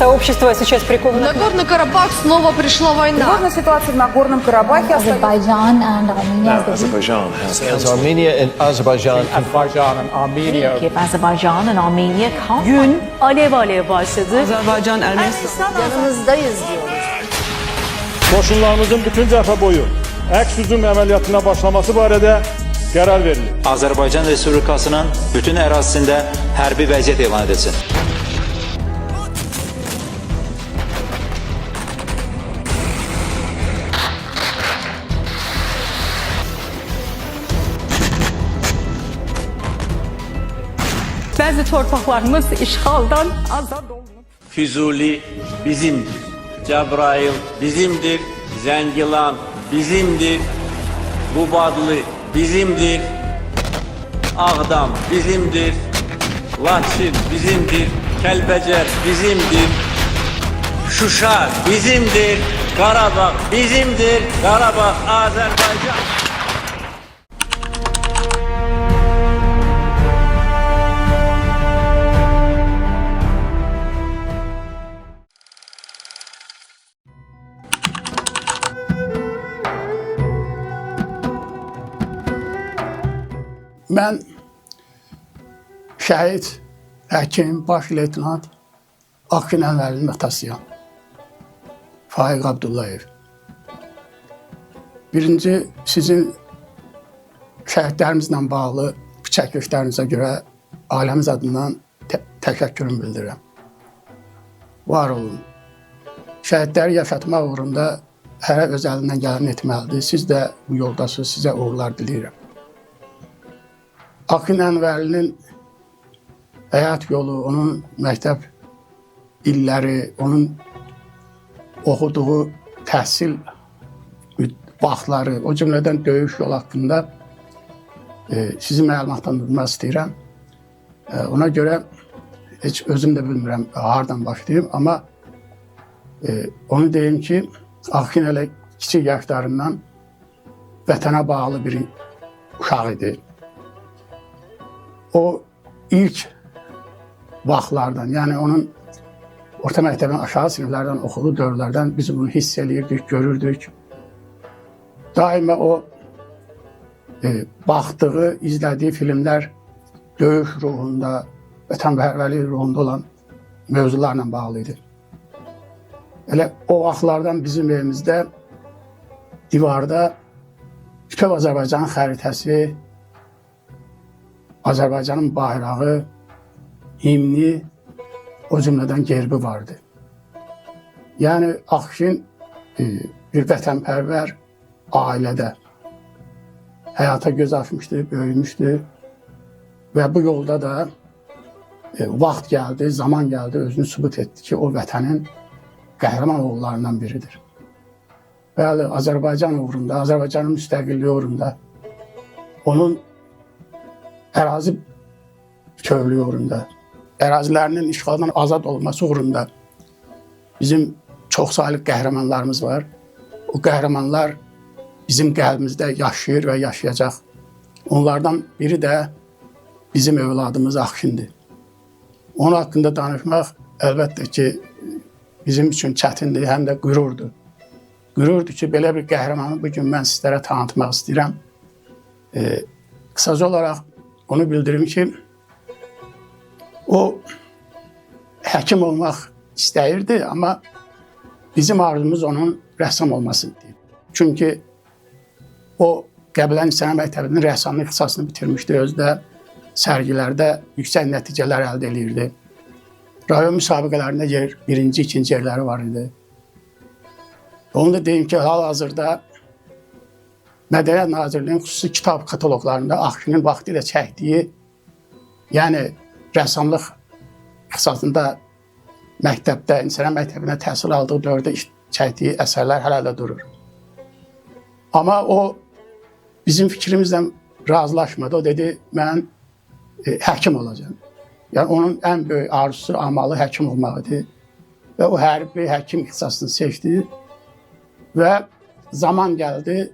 сообщество сейчас приковано... Нагорный Карабах снова пришла война. Тревожная ситуация в Нагорном Карабахе остается. Azerbaijan and Armenia. Azerbaijan has As Armenia and Azerbaijan If Azerbaijan and Armenia can't. Gün alev alev başladı. Azerbaycan, Ermenistan... Yanınızdayız diyoruz. Qoşunlarımızın bütün cəbhə boyu əks hücum əməliyyatına başlaması barədə qərar verilir. Azərbaycan Respublikasının bütün ərazisində hərbi vəziyyət elan edilsin. Bəzi torpaqlarımız işğaldan azad olunub. Füzuli bizimdir. Cəbrayıl bizimdir. Zəngilan bizimdir. Qubadlı bizimdir. Ağdam bizimdir. Laçin bizimdir. Kəlbəcər bizimdir. Şuşa bizimdir. Qarabağ bizimdir. Qarabağ Azərbaycan. Mən şəhid, həkim, baş leytenant Akın Ənvərlinin atasıyam. Faiq Abdullayev. Birinci, sizin şəhidlərimizlə bağlı bu çəkilişlərinizə görə ailəmiz adından təşəkkürümü bildirirəm. Var olun. Şəhidləri yaşatmaq uğrunda hərə öz əlindən gələni etməlidir. Siz də bu yoldasınız, sizə uğurlar diləyirəm. Akın Ənvərlinin həyat yolu, onun məktəb illəri, onun oxuduğu təhsil vaxtları, o cümlədən döyüş yolu haqqında sizi məlumatlandırmaq istəyirəm. Ona görə heç özüm də bilmirəm hardan başlayayım, amma onu deyim ki, Akın elə kiçik yaşlarından vətənə bağlı bir uşaq idi. O ilk vaxtlardan, yəni onun orta məktəbin aşağı siniflərdən oxuduğu dövrlərdən biz bunu hiss eləyirdik, görürdük. Daima o baxdığı, izlədiyi filmlər döyüş ruhunda, vətənpərvərlik ruhunda olan mövzularla bağlı idi. Elə o vaxtlardan bizim evimizdə divarda bütöv Azərbaycanın xəritəsi, Azərbaycanın bayrağı, himni, o cümlədən gerbi vardı. Yəni, Akın bir vətənpərvər ailədə həyata göz açmışdı, böyümüşdü və bu yolda da vaxt gəldi, zaman gəldi, özünü sübut etdi ki, o vətənin qəhrəman oğullarından biridir. Bəli, Azərbaycan uğrunda, Azərbaycanın müstəqilliyi uğrunda, onun ərazi bütövlüyü uğrunda, ərazilərinin işğaldan azad olması uğrunda bizim çoxsaylı qəhrəmanlarımız var. O qəhrəmanlar bizim qəlbimizdə yaşayır və yaşayacaq. Onlardan biri də bizim övladımız Akındır. Onun haqqında danışmaq əlbəttə ki, bizim üçün çətindir, həm də qürurdur. Qürurdur ki, belə bir qəhrəmanı bugün mən sizlərə tanıtmaq istəyirəm. Qısaca olaraq onu bildirim ki, o həkim olmaq istəyirdi, amma bizim arzumuz onun rəssam olmasıdır. Çünki o Qəbələnin İslam Məktəbinin rəssamlıq ixtisasını bitirmişdi, özdə sərgilərdə yüksək nəticələr əldə edirdi. Rayon müsabiqələrində birinci, ikinci yerləri var idi. Onu da deyim ki, hal-hazırda Mədəniyyət Nazirliyinin xüsusi kitab kataloqlarında Akının vaxtilə çəkdiyi, yəni rəssamlıq ixtisasında məktəbdə, İslam Məktəbində təhsil aldığı dövrdə çəkdiyi əsərlər hələ də durur. Amma o bizim fikrimizlə razılaşmadı. O dedi, mən həkim olacağım. Yəni onun ən böyük arzusu, amalı həkim olmaq idi. Və o hərbi həkim ixtisasını seçdi. Və zaman gəldi,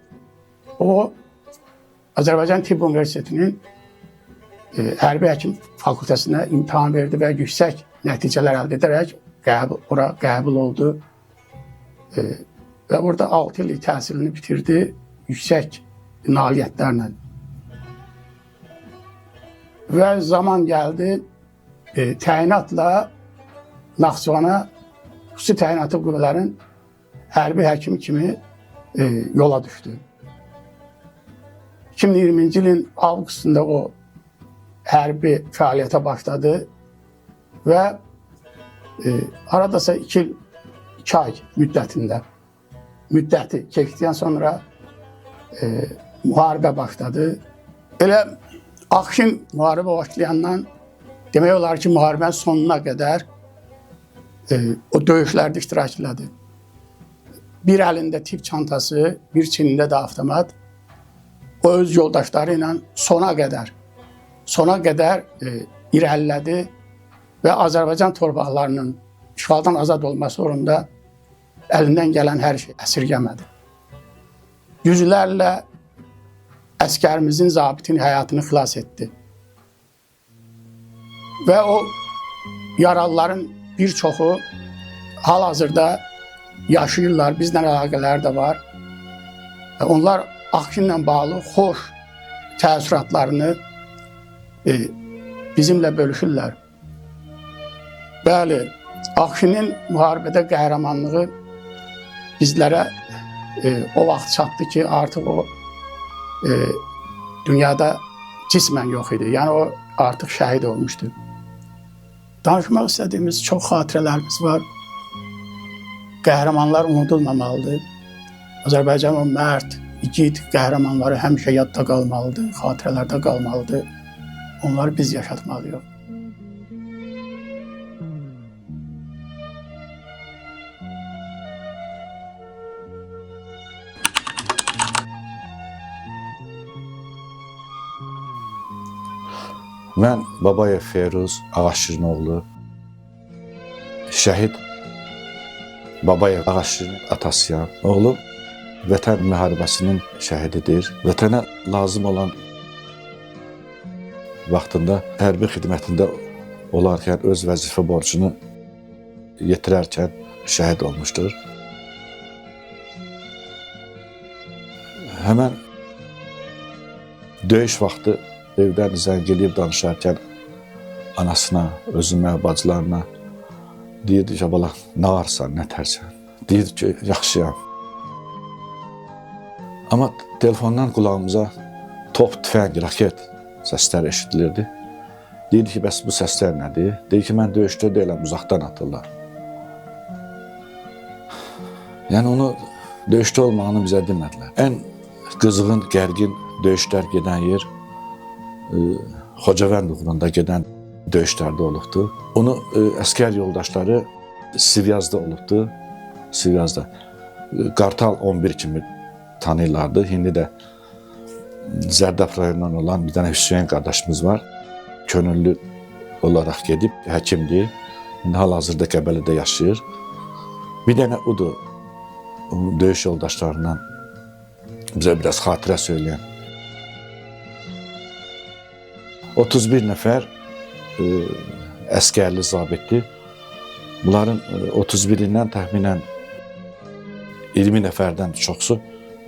o Azərbaycan Tibb Universitetinin hərbi həkim fakültəsinə imtahan verdi və yüksək nəticələr əldə edərək ora qəbul oldu. Və burada 6 illik təhsilini bitirdi yüksək nailiyyətlərlə. Və zaman gəldi, təyinatla Naxçıvana xüsusi təyinatlı qüvvələrin hərbi həkimi kimi yola düşdü. 2020-ci ilin avqustunda o hərbi fəaliyyətə başladı və aradasa 2 ay müddəti keçdikdən sonra müharibə başladı. Elə Ağşin müharibə başlayandan demək olar ki, müharibənin sonuna qədər o döyüşlərdə iştirak elədi. Bir əlində tip çantası, bir çinində də avtomat. O öz yoldaşları ilə sona qədər irəlilədi və Azərbaycan torpaqlarının işğaldan azad olması uğrunda əlindən gələn hər şey əsirgəmədi. Yüzlərlə əskərimizin, zabitin həyatını xilas etdi. Və o yaralıların bir çoxu hal-hazırda yaşayırlar, bizlə əlaqələri də var. Onlar Ağşinlə bağlı xoş təəssüratlarını bizimlə bölüşürlər. Bəli, Ağşinin müharibədə qəhrəmanlığı bizlərə o vaxt çatdı ki, artıq o dünyada cismən yox idi. Yəni o artıq şəhid olmuşdu. Danışmaq istədiyimiz çox xatirələrimiz var. Qəhrəmanlar unudulmamalıdır. Azərbaycan o mərd, igid qəhrəmanları həmişə yadda qalmalıdır, xatirələrdə qalmalıdır. Onları biz yaşatmalıyıq. Mən Babayev Feyruz Ağaşirinoğlu, şəhid Babayev Ağaşirin atasıyam. Oğlum Vətən müharibəsinin şəhididir. Vətənə lazım olan vaxtında hərbi xidmətində olarkən öz vəzifə borcunu yetirərkən şəhid olmuşdur. Həmən döyüş vaxtı evdən zəng eləyib danışarkən anasına, özümə, bacılarına deyirdi ki, bala, nə varsan, nə tərsən? Deyirdi ki, yaxşıyam. Amma telefondan qulağımıza top, tüfəng, raket səslər eşidilirdi. Deyirdi ki, bəs bu səslər nədir? Deyir ki, mən döyüşdə deyiləm, uzaqdan atırlar. Yəni onu döyüşdə olmağını bizə demədilər. Ən qızğın, gərgin döyüşlər gedən yer Xocavənd uğrunda gedən döyüşlərdə olubdu. Onu əskər yoldaşları Sivyazda olubdu. Sivyazda. Qartal 11 kimi tanıyırlardı. İndi də Zərdab rayonundan olan bir dənə Hüseyin qardaşımız var. Könüllü olaraq gedib, həkimdir. İndi hal-hazırda Qəbələdə yaşayır. Bir dənə odur, döyüş yoldaşlarından bizə biraz xatirə söyləyən. 31 nəfər əskərli zabitdir. Bunların 31-indən təxminən 20 nəfərdən çoxsu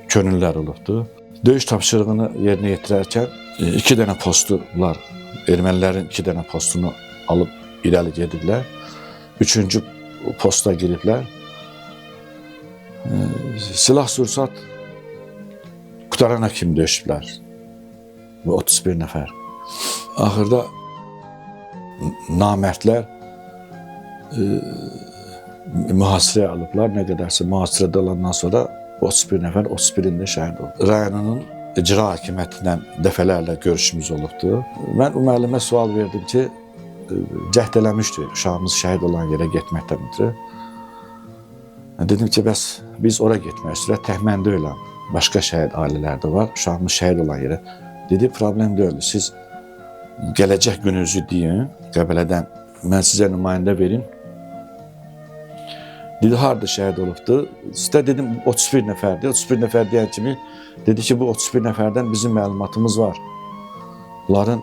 könüllülər olubdur. Döyüş tapşırığını yerinə yetirərkən 2 dənə postu bunlar, ermənilərin 2 dənə postunu alıb irəli gediblər. 3-cü posta giriblər. Silah-sursat qutarana kimi döyüşüblər. Bu 31 nəfər. Axırda namərdlər mühasirəyə alıblar. Nə qədərsə mühasirədə olandan sonra 31 nəfər, 31-ində şəhid oldu. Rayonunun icra hakimiyyətindən dəfələrlə görüşümüz olubdur. Mən o müəllimə sual verdim ki, cəhd eləmişdi uşağımız şəhid olan yerə getməkdən ötürü. Dedim ki, bəs biz ora getmək istəyirək, Təhməndə ölən başqa şəhid ailələr də var, uşağımız şəhid olan yerə. Dedi, problem deyil, siz gələcək gününüzü deyin, Qəbələdən mən sizə nümayəndə verim. Dedi, harada şəhid olubdur? Sizdə dedim, 31 nəfərdir. 31 nəfər deyən kimi dedi ki, bu 31 nəfərdən bizim məlumatımız var. Bunların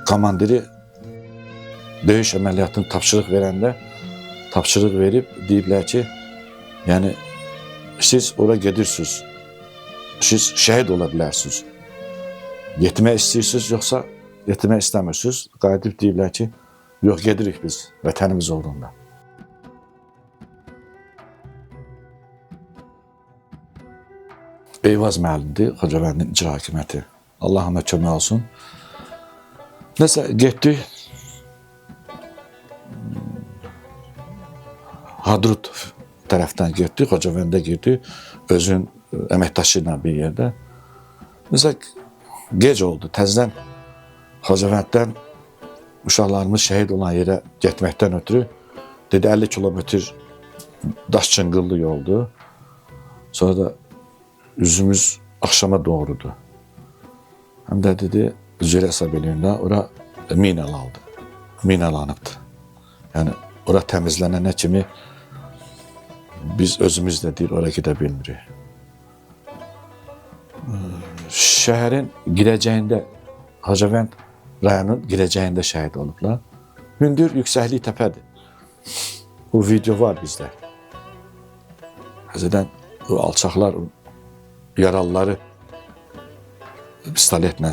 komandiri döyüş əməliyyatını tapşırıq verəndə tapşırıq verib deyiblər ki, yəni siz ora gedirsiniz, siz şəhid ola bilərsiniz. Getmək istəyirsiniz, yoxsa getmək istəmirsiniz. Qayıdıb deyiblər ki, yox gedirik biz vətənimiz uğrunda. Eyvaz müəllimdir, Xocavəndin icra hakimiyyəti. Allah ona kömək olsun. Nəsə, getdik. Hadrut tərəfdən getdik, Xocavəndə girdik. Özün əməkdaşı ilə bir yerdə. Nəsə, gec oldu. Təzdən Xocavənddən uşaqlarımız şəhid olan yerə getməkdən ötürü dedi 50 kilometr daş çınqıllı yoldur. Sonra da üzümüz axşama doğrudur. Həm də dedi, üzrə hesab eləyəndə ora minalandı. Minalanıbdır. Yəni, ora təmizlənənə kimi biz özümüz də deyil, ora gedə bilmirik. Şəhərin girəcəyində, Xocavənd rayonun girəcəyində şəhid olublar. Hündür, yüksəklik təpədir. Bu video var bizdə. Həzədən o alçaqlar, yaralıları pistoletlə,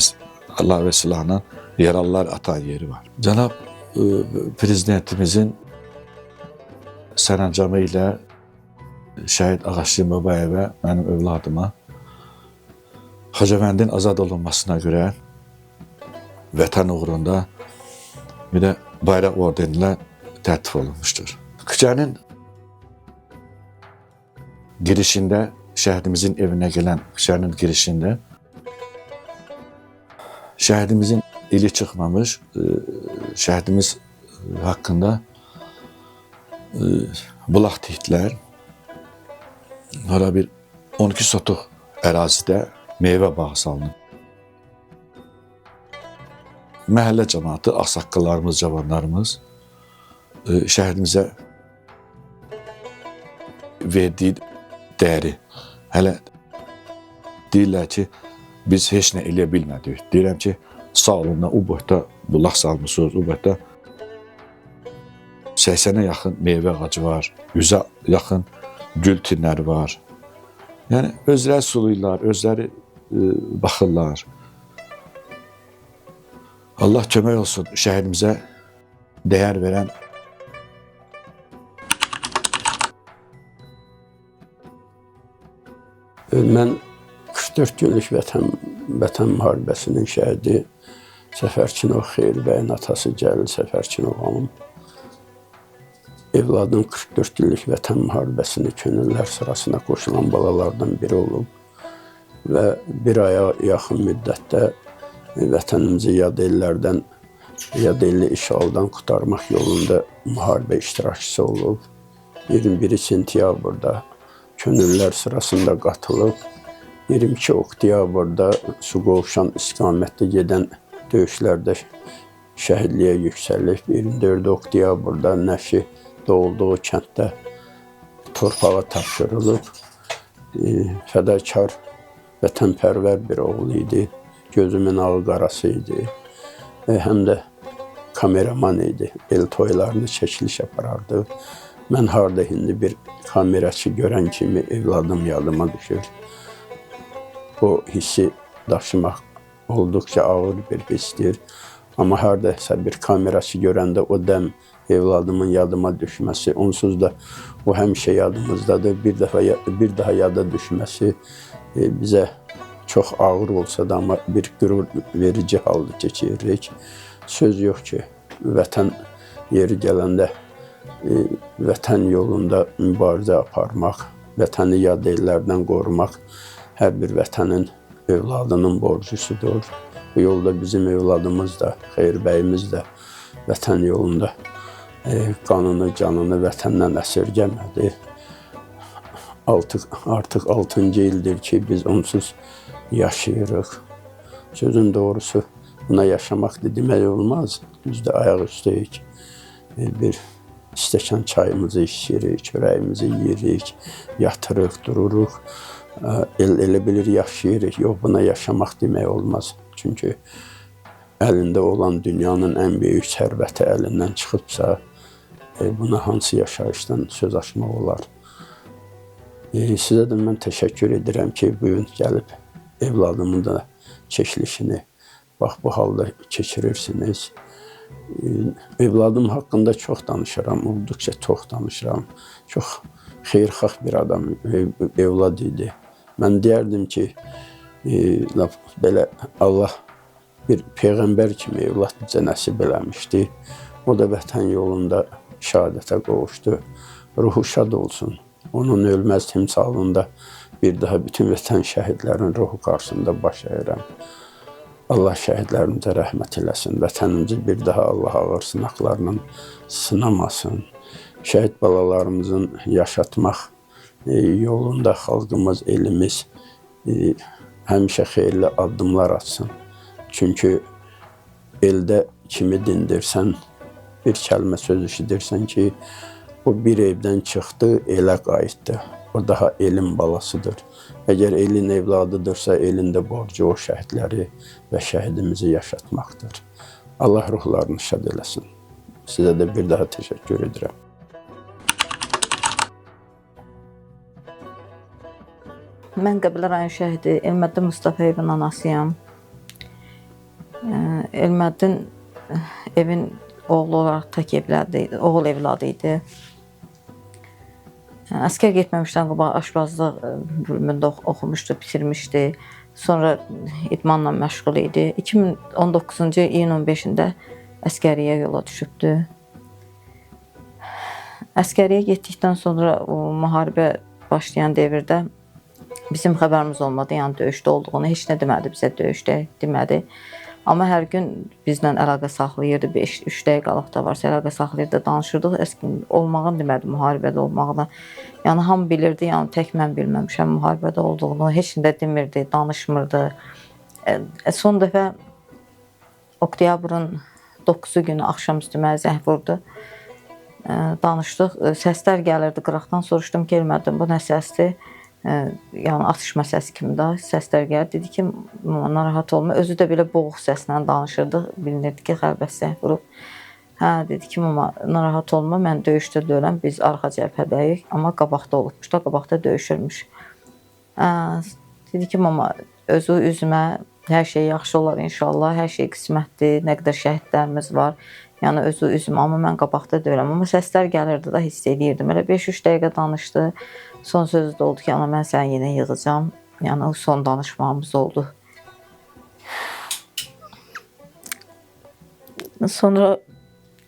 əlavə silahla yaralılar atan yeri var. Cənab Prezidentimizin sərəncamı ilə şəhid Ağaşlı Babayevə, mənim övladıma, Xocavəndin azad olunmasına görə vətən uğrunda bir də bayraq ordenilə tərtib olunmuşdur. Küçənin girişində, şəhidimizin evinə gələn küçənin girişində şəhidimizin ili çıxmamış, şəhidimiz haqqında bulaq tikdilər. Ora bir 12 sotuq ərazidə meyvə bağı salınıb. Məhəllə cəmaatı, ağsaqqallarımız, cavanlarımız şəhidimizə verdiyi dəyəri hələ deyirlər ki, biz heç nə eləyə bilmədik. Deyirəm ki, sağ olun, o boyda bulaq salmışsınız, o boyda 80-ə yaxın meyvə ağacı var, 100-ə yaxın gül tinləri var. Yəni, özləri suluyurlar, özləri baxırlar. Allah kömək olsun şəhidimizə dəyər verən Mən 44 günlük vətən müharibəsinin şəhidi Səfərçinov Xeyir bəyin atası Cəlil Səfərçinov hanım. Evladım 44 günlük vətən müharibəsini könüllər sırasına qoşulan balalardan biri olub və bir aya yaxın müddətdə vətənimizi yad ellərdən, yad elli işğaldan qurtarmaq yolunda müharibə iştirakçısı olub. 21 sentyabrda könüllülər sırasında qatılıb, 22 oktyabrda Suqovuşan istiqamətdə gedən döyüşlərdə şəhidliyə yüksəlib, 24 oktyabrda Nəşi doğulduğu kənddə torpağa tapşırılıb. Fədakar, vətənpərvər bir oğul idi, gözümün ağı qarası idi, həm də kameraman idi, el toylarını çəkiliş aparardı. Mən harada indi bir kameraçı görən kimi evladım yadıma düşür. O hissi daşımaq olduqca ağır bir hissdir. Amma haradasa bir kameraçı görəndə o dəm evladımın yadıma düşməsi, onsuz da o həmişə yadımızdadır. Bir daha yada düşməsi bizə çox ağır olsa da, amma bir qürur verici halda keçiririk. Söz yox ki, vətən yeri gələndə vətən yolunda mübarizə aparmaq, vətəni yad ellərdən qorumaq hər bir vətənin övladının borcusudur. Bu yolda bizim övladımız da, Xeyir bəyimiz də vətən yolunda qanını, canını vətəndən əsirgəmədi. Artıq 6-cı ildir ki, biz onsuz yaşayırıq. Sözün doğrusu, buna yaşamaq demək olmaz. Biz də ayaq üstəyik. Bir stəkan çayımızı içirik, çörəyimizi yeyirik, yatırıq, dururuq. Elə bilir yaşayırıq. Yox, buna yaşamaq demək olmaz. Çünki əlində olan dünyanın ən böyük sərvəti əlindən çıxıbsa, buna hansı yaşayışdan söz açmaq olar? Sizə də mən təşəkkür edirəm ki, bugün gəlib evladımın da çəkilişini bax bu halda keçirirsiniz. Evladım haqqında çox danışıram, olduqca çox danışıram. Çox xeyirxah bir adam, evlad idi. Mən deyərdim ki, belə Allah bir peyğəmbər kimi evlad bizə nəsib eləmişdi. O da vətən yolunda şəhadətə qovuşdu. Ruhu şad olsun. Onun ölməz timsalında bir daha bütün vətən şəhidlərin ruhu qarşısında baş əyirəm. Allah şəhidlərimizə rəhmət eləsin. Vətənimizi bir daha Allah ağır sınaqlarla sınamasın. Şəhid balalarımızın yaşatmaq yolunda xalqımız, elimiz həmişə xeyirli addımlar atsın. Çünki eldə kimi dindirsən, bir kəlmə söz eşidirsən ki, o bir evdən çıxdı, elə qayıtdı. O daha elin balasıdır. Əgər elin evladıdırsa, elin də borcu o şəhidləri və şəhidimizi yaşatmaqdır. Allah ruhlarını şad eləsin. Sizə də bir daha təşəkkür edirəm. Mən Qəbələ rayon şəhidi Elməddin Mustafayevin anasıyam. Elməddin evin oğlu olaraq tək evladı idi, oğul evladı idi. Əskər getməmişdən qabaq aşbazlıq bölümündə oxumuşdu, bitirmişdi. Sonra idmanla məşğul idi. 2019-cu iyun 15-də əskəriyə yola düşübdü. Əskəriyə getdikdən sonra o müharibə başlayan devirdə bizim xəbərimiz olmadı, yəni döyüşdə olduğunu. Heç nə demədi bizə, döyüşdə demədi. Amma hər gün bizlə əlaqə saxlayırdı, 3 dəqiqəlıq da varsa əlaqə saxlayırdı, danışırdıq. Əslində olmağını demədi, müharibədə olmağını. Yəni hamı bilirdi, yəni tək mən bilməmişəm müharibədə olduğunu, heç nə demirdi, danışmırdı. Son dəfə oktyabrın 9-cu günü axşamüstü mənə zəng vurdu. Danışdıq, səslər gəlirdi qıraqdan, soruşdum ki, Elməddin, bu nə səsdir? Yəni atışma səsi kimi də səslər gəlir. Dedi ki, narahat olma. Özü də belə boğuq səslə danışırdı. Bilinirdi ki, xəlbət zəng vurub. Hə, dedi ki, narahat olma, mən döyüşdə deyiləm, biz arxa cəbhədəyik, amma qabaqda olubmuş da, qabaqda döyüşürmüş. Dedi ki, mama, özü üzümə hər şey yaxşı olar inşallah, hər şey qismətdir, nə qədər şəhidlərimiz var. Yəni özü üzüm, amma mən qabaqda deyiləm. Amma səslər gəlirdi da, hiss edirdim. Elə 5-3 dəqiqə danışdı. Son sözü də oldu ki, ana mən səni yenə yığacam. Yəni o son danışmamız oldu. Sonra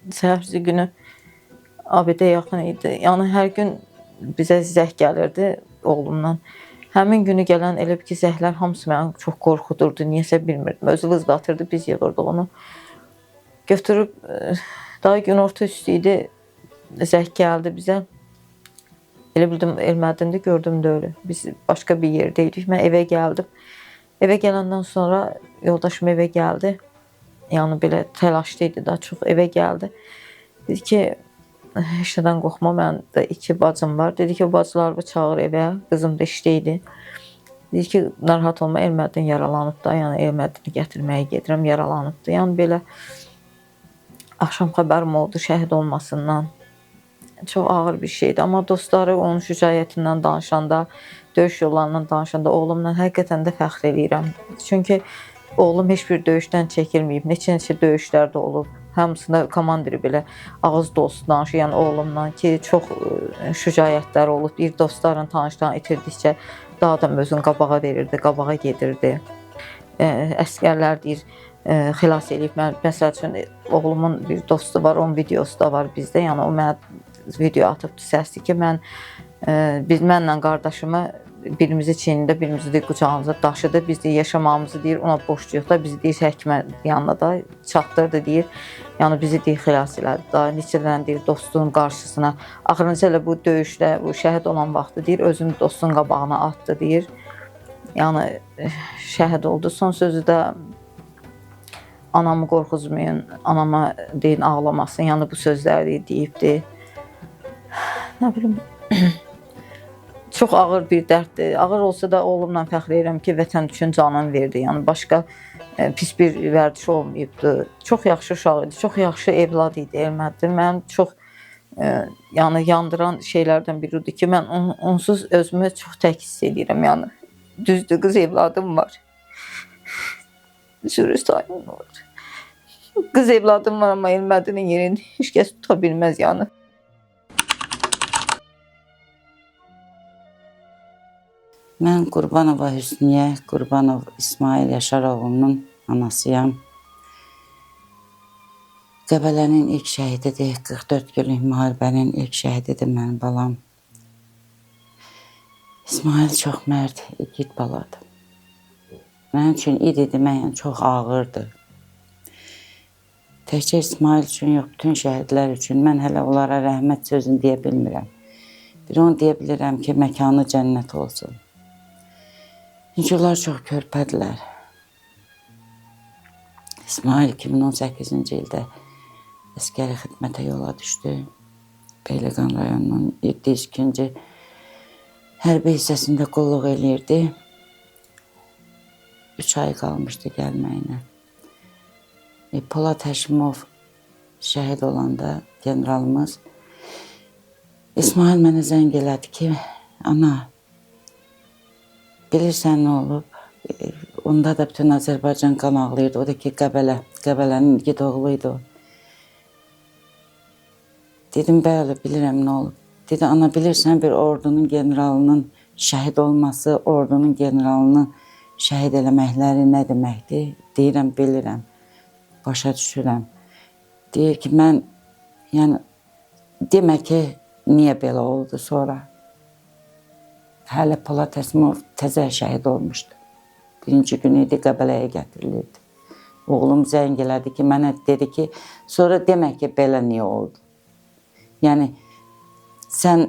səhərsi günü abidə yaxın idi. Yəni hər gün bizə zəh gəlirdi oğlumdan. Həmin günü gələn elə ki, zəhlər hamısı məni çox qorxudurdu. Niyəsə bilmirdim. Özü vızlatırdı, biz yığırdıq onu. Götürüb, daha günorta üstü idi, zəh gəldi bizə. Elə bildim, Elməddində gördüm də öyle. Biz başqa bir yerdəydik. Mən evə gəldim. Evə gələndən sonra yoldaşım evə gəldi. Yəni belə təlaşlı idi da, çox evə gəldi. Dedi ki, heç nədən qorxma, mən də 2 bacım var. Dedi ki, o bacılarımı çağır evə, qızım da işdəydi. Dedi ki, narahat olma, Elməddin yaralanıb da, yəni Elməddini gətirməyə gedirəm, yaralanıb da. Yəni belə axşam xəbərim oldu şəhid olmasından. Çox ağır bir şeydi. Amma dostları onun şücaətindən danışanda, döyüş yollarından danışanda oğlumla həqiqətən də fəxr eləyirəm. Çünki oğlum heç bir döyüşdən çəkilməyib. Neçə döyüşlərdə olub. Hamısında komandiri belə ağız dolusu danışır. Yəni oğlumla ki, çox şücaətlər olub. Bir dostların tanışlarını itirdikcə daha da özünü qabağa verirdi, qabağa gedirdi. Əskərlər deyir, xilas eləyib. Məsəl üçün, oğlumun bir dostu var, onun videosu da var bizdə. Yəni o mənə video atıbdı səsli ki, mənlə qardaşımı birimizi çiynində, birimizi deyir qucağımıza daşıdı. Biz deyir yaşamağımızı deyir ona borcluyuq da, bizi deyir həkimə yanına da çatdırdı deyir. Yəni bizi deyir xilas elədi da, neçədən deyir dostunun qarşısına. Axırıncı elə bu döyüşdə, bu şəhid olan vaxtı deyir özünü dostun qabağına atdı deyir. Yəni şəhid oldu. Son sözü də anamı qorxuzmayın, anama deyin ağlamasın. Yəni bu sözləri deyibdi. Nə bilim, çox ağır bir dərddir. Ağır olsa da oğlumla fəxr edirəm ki, vətən üçün canını verdi. Yəni başqa pis bir vərdiş olmayıbdı. Çox yaxşı uşaq idi, çox yaxşı evlad idi Elməddin. Mənim çox yəni yandıran şeylərdən biridir ki, mən onsuz özümü çox tək hiss edirəm. Yəni düzdür, qız evladım var. Sürü sayım var. Qız evladım var, amma Elmədinin yerini heç kəs tuta bilməz yəni. Mən Qurbanova Hüsniyə Qurbanov İsmail Yaşaroğlu'nun anasıyam. Qəbələnin ilk şəhididir, 44 günlük müharibənin ilk şəhididir mənim balam. İsmail çox mərd, igid baladır. Mənim üçün idi demək çox ağırdır. Təkcə İsmail üçün yox, bütün şəhidlər üçün mən hələ onlara rəhmət sözünü deyə bilmirəm. Bir onu deyə bilirəm ki, məkanı cənnət olsun. Çünki onlar çox körpədilər. İsmail 2018-ci ildə əskəri xidmətə yola düşdü. Beyləqan rayonunun 702-ci hərbi hissəsində qulluq eləyirdi. 3 ay qalmışdı gəlməyinə. Polad Həşimov şəhid olanda generalımız İsmail mənə zəng elədi ki, ana, bilirsən nə olub? Onda da bütün Azərbaycan qan ağlayırdı. O da ki, Qəbələnin igid oğluydu. Dedim, bəli, bilirəm nə olub. Dedi, ana, bilirsən bir ordunun generalının şəhid olması, ordunun generalını şəhid eləməkləri nə deməkdir? Deyirəm, bilirəm, başa düşürəm. Deyir ki, mən, yəni, demək ki, niyə belə oldu sonra? Hələ Polad Həşimov təzə şəhid olmuşdu. Birinci gün idi, Qəbələyə gətirilirdi. Oğlum zəng elədi ki, mənə dedi ki, sonra demək ki, belə niyə oldu? Yəni, sən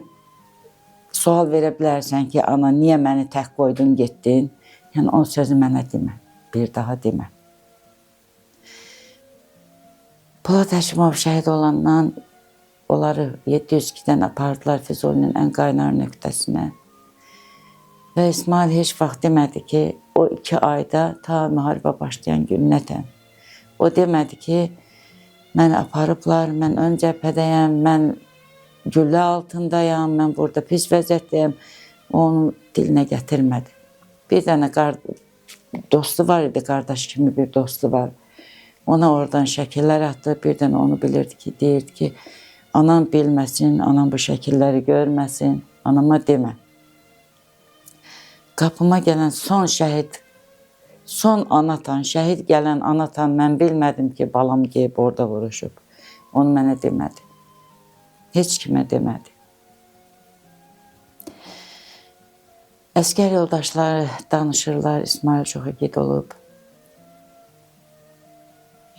sual verə bilərsən ki, ana, niyə məni tək qoydun, getdin? Yəni, o sözü mənə demə, bir daha demə. Polad Həşimov şəhid olandan onları 702-dən apardılar Füzulinin ən qaynar nöqtəsinə. Və İsmail heç vaxt demədi ki, o 2 ayda ta müharibə başlayan günnətən. O demədi ki, mən aparıblar, mən ön cəbhədəyəm, mən güllə altındayam, mən burada pis vəziyyətdəyəm. O onun dilinə gətirmədi. Bir dənə dostu var idi, qardaş kimi bir dostu var. Ona oradan şəkillər atdı, bir dənə onu bilirdi ki, deyirdi ki, anam bilməsin, anam bu şəkilləri görməsin, anama demə. Qapıma gələn son şəhid, son anatan, şəhid gələn anatan mən bilmədim ki, balam geyib orada vuruşub. Onu mənə demədi. Heç kimə demədi. Əskər yoldaşları danışırlar, İsmail çox igid olub.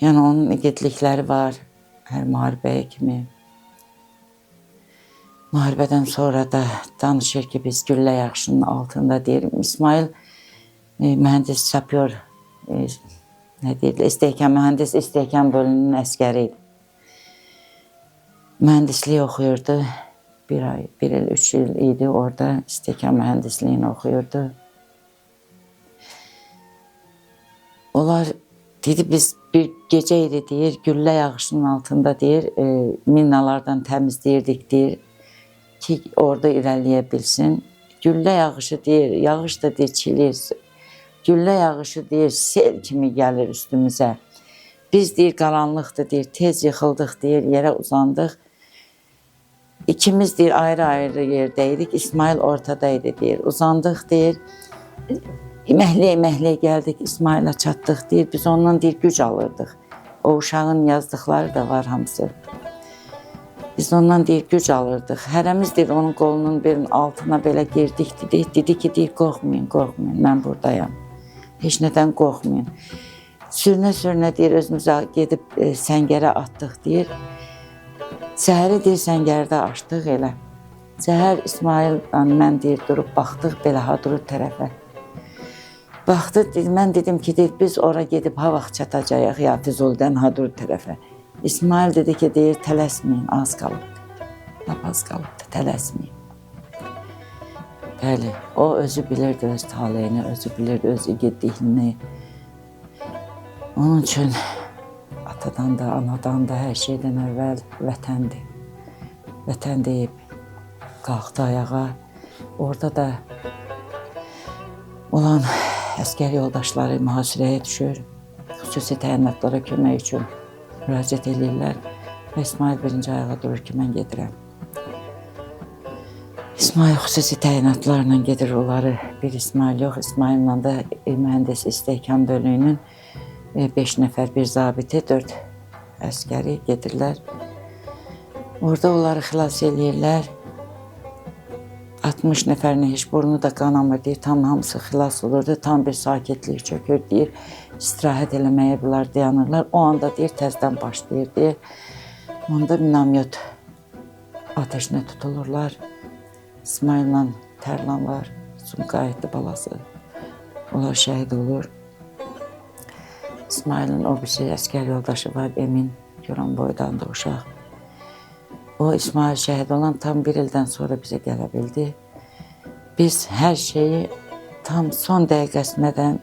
Yəni, onun igidlikləri var, hər müharibəyə kimi. Müharibədən sonra da danışır ki, biz güllə yağışının altında deyirim. İsmail mühəndis sapyor, nə deyirlər, mühəndis istehkam bölümünün əskəri idi. Mühəndislik oxuyurdu. 1 ay, 1 il, 3 il idi orada istehkam mühəndisliyini oxuyurdu. Onlar dedi, biz bir gecə idi deyir, güllə yağışının altında deyir, minalardan təmizləyirdik deyir ki, orada irəliyə bilsin. Güllə yağışı deyir, yağış da deyir, çilir. Güllə yağışı deyir, sel kimi gəlir üstümüzə. Biz deyir, qaranlıqdır deyir, tez yıxıldıq deyir, yerə uzandıq. İkimiz deyir, ayrı-ayrı yerdəydik, İsmail ortadaydı deyir, uzandıq deyir. Məhləyə gəldik, İsmail'ə çatdıq deyir, biz ondan deyir, güc alırdıq. O uşağın yazdıqları da var hamısı. Biz ondan deyir, güc alırdıq. Hərəmiz deyir, onun qolunun birinin altına belə girdik, dedi ki, deyir, qorxmayın, qorxmayın, mən buradayam. Heç nədən qorxmayın. Sürünə-sürünə deyir, özümüzə gedib səngərə atdıq deyir. Səhəri deyir, səngərdə açdıq elə. Səhər İsmail, mən deyir, durub baxdıq belə Hadrut tərəfə. Baxdı, mən dedim ki, deyir, biz ora gedib ha vaxt çatacağıq ya Füzulidən Hadrut tərəfə. İsmail dedi ki, deyir, tələsməyin, az qalıbdır. Lap az qalıbdır, tələsməyin. Bəli, o özü bilirdi öz taleyini, özü bilirdi öz igidliyini. Onun üçün atadan da, anadan da hər şeydən əvvəl vətəndir. vətən deyib qalxdı ayağa. Orada da olan əskər yoldaşları mühasirəyə düşür. Xüsusi təyinatlara kömək üçün müraciət edirlər. Və İsmail birinci ayağa durur ki, mən gedirəm. İsmail xüsusi təyinatlarla gedir, onları bir İsmail yox, İsmail'la da mühəndis istehkam bölüyünün 5 nəfər bir zabiti, 4 əskəri gedirlər. Orada onları xilas edirlər. 60 nəfərin heç burnu da qanamır deyir, tam hamısı xilas olurdu, tam bir sakitlik çökür deyir. İstirahət eləməyə bunlar dayanırlar. O anda deyir, təzdən başlayır deyir. Onda minamyot ateşinə tutulurlar. İsmail'la Tərlan var, Sumqayıtlı balası. Onlar şəhid olur. İsmail'in o birisi əskər yoldaşı var, Emin, Göran boydan da uşaq. O İsmail şəhid olan tam bir ildən sonra bizə gələ bildi. Biz hər şeyi tam son dəqiqəsinədən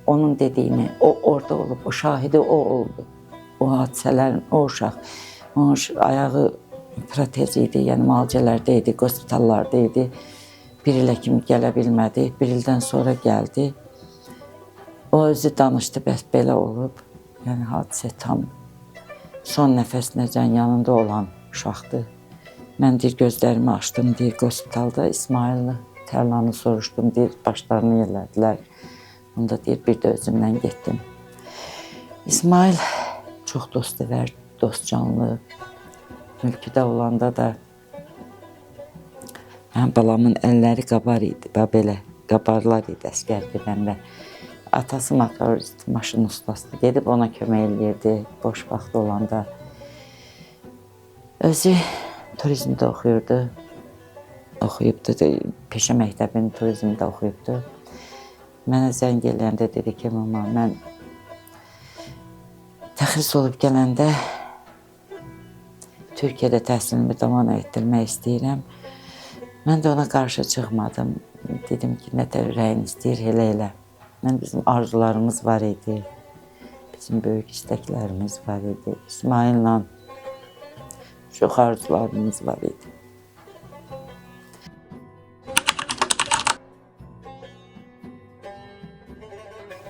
onun dediyini, o orada olub, o şahidi o oldu. O hadisələrin, o uşaq. Onun ayağı protez idi, yəni müalicələrdə idi, hospitallarda idi. Bir ilə kimi gələ bilmədi, bir ildən sonra gəldi. O özü danışdı, bəs belə olub. Yəni hadisə tam son nəfəsinəcən yanında olan uşaqdır. Mən deyir, gözlərimi açdım, deyir, hospitalda İsmail'ı, Tərlanı soruşdum, deyir, başlarını yerlədilər. Onda deyir, bir də özümdən getdim. İsmail çox dostevər, dost canlı. Mülküdə olanda da mənim balamın əlləri qabar idi, belə qabarlar idi əskər gedəndə. Atası motorist, maşın ustasıdır, gedib ona kömək eləyirdi boş vaxtı olanda. Özü turizmdə oxuyurdu, oxuyubdu, peşə məktəbini turizmdə oxuyubdu. Mənə zəng eləyəndə dedi ki, mama, mən təxris olub gələndə Türkiyədə təhsilimi davam etdirmək istəyirəm. Mən də ona qarşı çıxmadım. Dedim ki, nə də ürəyin istəyir, elə. Bizim arzularımız var idi. Bizim böyük istəklərimiz var idi. İsmail'la çox arzularımız var idi.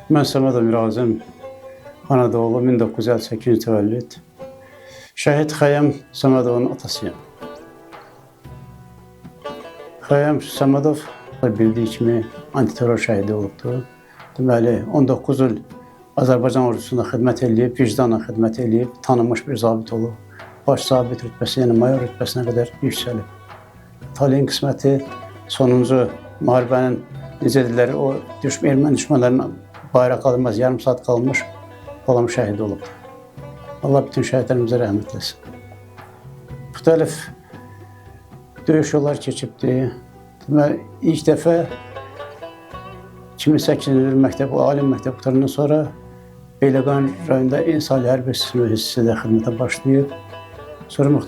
Mən Səmədov Mirazım, Anadolu 1958-ci təvəllüd. Şəhid Xəyyam Səmədovun atasıyam. Xəyyam Səmədov bildiyi kimi antiterror şəhidi olubdur. Deməli, 19 il Azərbaycan ordusunda xidmət edib, vicdanla xidmət edib, tanınmış bir zabit olub. Baş zabit rütbəsi, yəni mayor rütbəsinə qədər yüksəlib. Taleyin qisməti sonuncu müharibənin necə dedilər, o erməni düşmənlərinin bayraq qalmaz, yarım saat qalmış balam şəhid olubdur. Allah bütün şəhidlərimizə rəhmət eləsin. Müxtəlif döyüş yollar keçibdir. Deməli, ilk dəfə 2008-ci il məktəb, ali məktəb qutarandan sonra Beyləqan rayonunda İnsali Hərbi hissəsində xidmətə başlayıb. Sonra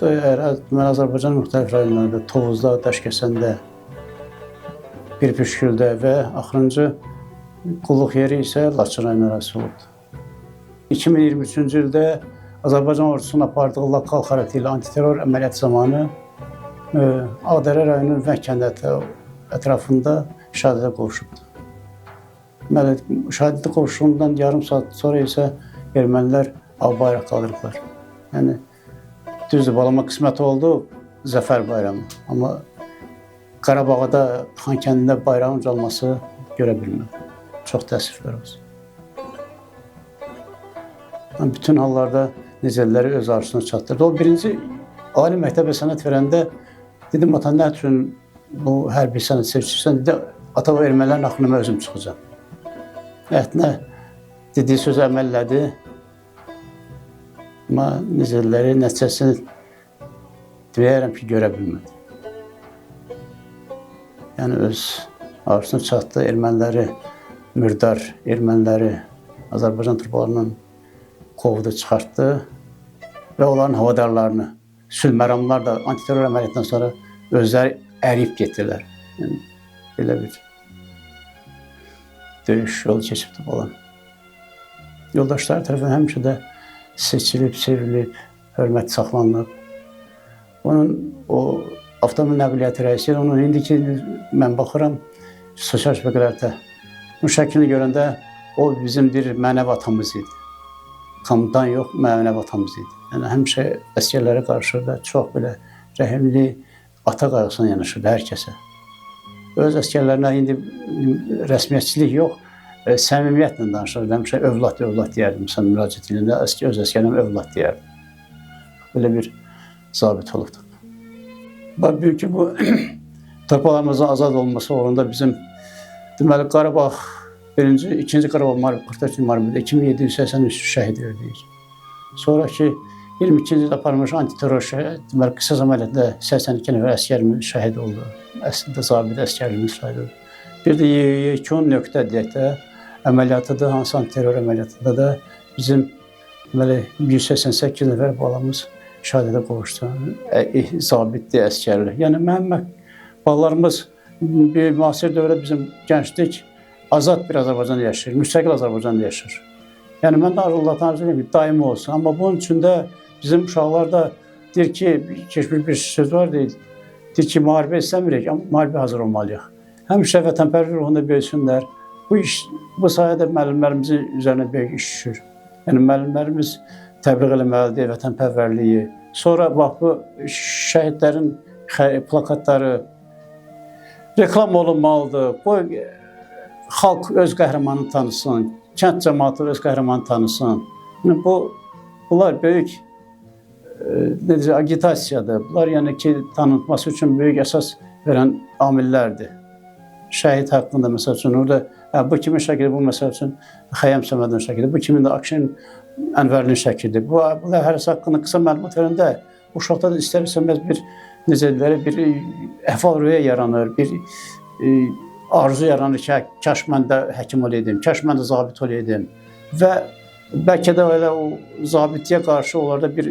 Azərbaycanın müxtəlif rayonlarında, Tovuzda, Daşkəsəndə, Pirpüşgüldə və axırıncı qulluq yeri isə Laçın rayon ərazisi olubdur. 2023-cü ildə Azərbaycan ordusunun apardığı lokal xarakterli antiterror əməliyyat zamanı Ağdərə rayonunun Vəng kəndi ətrafında şəhadətə qovuşubdur. Şəhadətə qovuşduğundan yarım saat sonra isə ermənilər av bayraq qaldırıblar. Yəni, düzdür, balama qismət oldu Zəfər bayramı. Amma Qarabağda, Xan kəndində bayrağın ucalması görə bilmədim. Çox təəssüflər olsun. Bütün hallarda necələri öz arzusuna çatdırdı. O birinci ali məktəbə sənət verəndə dedim, ata, nə üçün bu hərbi sənət seçirsən? Dedi, ata, o ermənilərin axınıma özüm çıxacam. Əhtinə dediyi söz əməllədi. Amma necələri, nəticəsini deyərəm ki, görə bilmədi. Yəni, öz arzusuna çatdı, erməniləri, mürdar erməniləri Azərbaycan turbalarından qovdu, çıxartdı və onların havadarlarını, sülməramlar da antiterror əməliyyatından sonra özləri əriyib getdilər. Yəni, belə bir döyüş yolu keçibdi olan. Yoldaşları tərəfindən həmişə də seçilib, sevilib, hörmət saxlanılıb. Onun o avtomobil nəqliyyatı rəisi, onun indiki mən baxıram sosial şəbəkələrdə. Bu şəklini görəndə o bizim bir mənəvi atamız idi. Komutan yox, mənəvi atamız idi. Yəni həmişə əsgərlərə qarşı da çox belə rəhimli ata qayğısına yanaşırdı hər kəsə. Öz əsgərlərinə indi rəsmiyyətçilik yox, səmimiyyətlə danışırdı. Həmişə övlad deyərdim. Məsələn, müraciət edəndə öz əsgərlərimə övlad deyərdim. Belə bir zabit olubdu. Bax, büyük ki, bu torpaqlarımızın azad olması uğrunda bizim deməli, Qarabağ, ikinci Qarabağ müharibəsi, 44 müharibədə 2783 şəhid verdik. Sonraki 22-ci ildə aparılmış antiterror deməli, qısa əməliyyatda 82 nəfər əsgərimiz şəhid oldu. Əslində zabit əsgərimiz şəhid oldu. Bir də yekun nöqtə deyək də, əməliyyatıdır, hansı antiterror əməliyyatında da bizim deməli, 188 nəfər balamız şəhadətə qovuşdu. Zabitdir, əsgərli. Yəni, mənim balalarımız bir müasir dövrdə bizim gənclik azad bir Azərbaycan yaşayır, müstəqil Azərbaycan yaşayır. Yəni, mən də arzulayım ki, daimi olsun. Amma bunun üçün də bizim uşaqlar da deyir ki, keçmiş bir söz var deyil, deyir ki, müharibə istəmirik, amma müharibə hazır olmalıyıq. Həmişə vətənpərvər ruhunda böyüsünlər. Bu sayədə müəllimlərimizin üzərinə böyük iş düşür. Yəni, müəllimlərimiz təbliğ eləməlidir, vətənpərvərliyi. Sonra, bax, bu şəhidlərin plakatları reklam olunmalıdır. Qoy, xalq öz qəhrəmanını tanısın, kənd cəmaatı öz qəhrəmanını tanısın. Yəni, bunlar böyük agitasiyadır. Bunlar, yəni ki, tanınması üçün böyük əsas verən amillərdir. Şəhid haqqında, məsəl üçün, orada bu kimin şəkildir, bu məsəl üçün Xəyyam Səmədin şəkildir, bu kimin də Akşin Ənvərlinin şəkildir. Bu hərəsi haqqında qısa məlumat verəndə uşaqda da istər-istəməz bir, necə deyirlər, bir əhval-rüyyə yaranır, bir arzu yaranır ki, kaş mən də həkim olaydım, kaş mən də zabit olaydım. Və bəlkə də elə o zabitliyə qarşı onlarda bir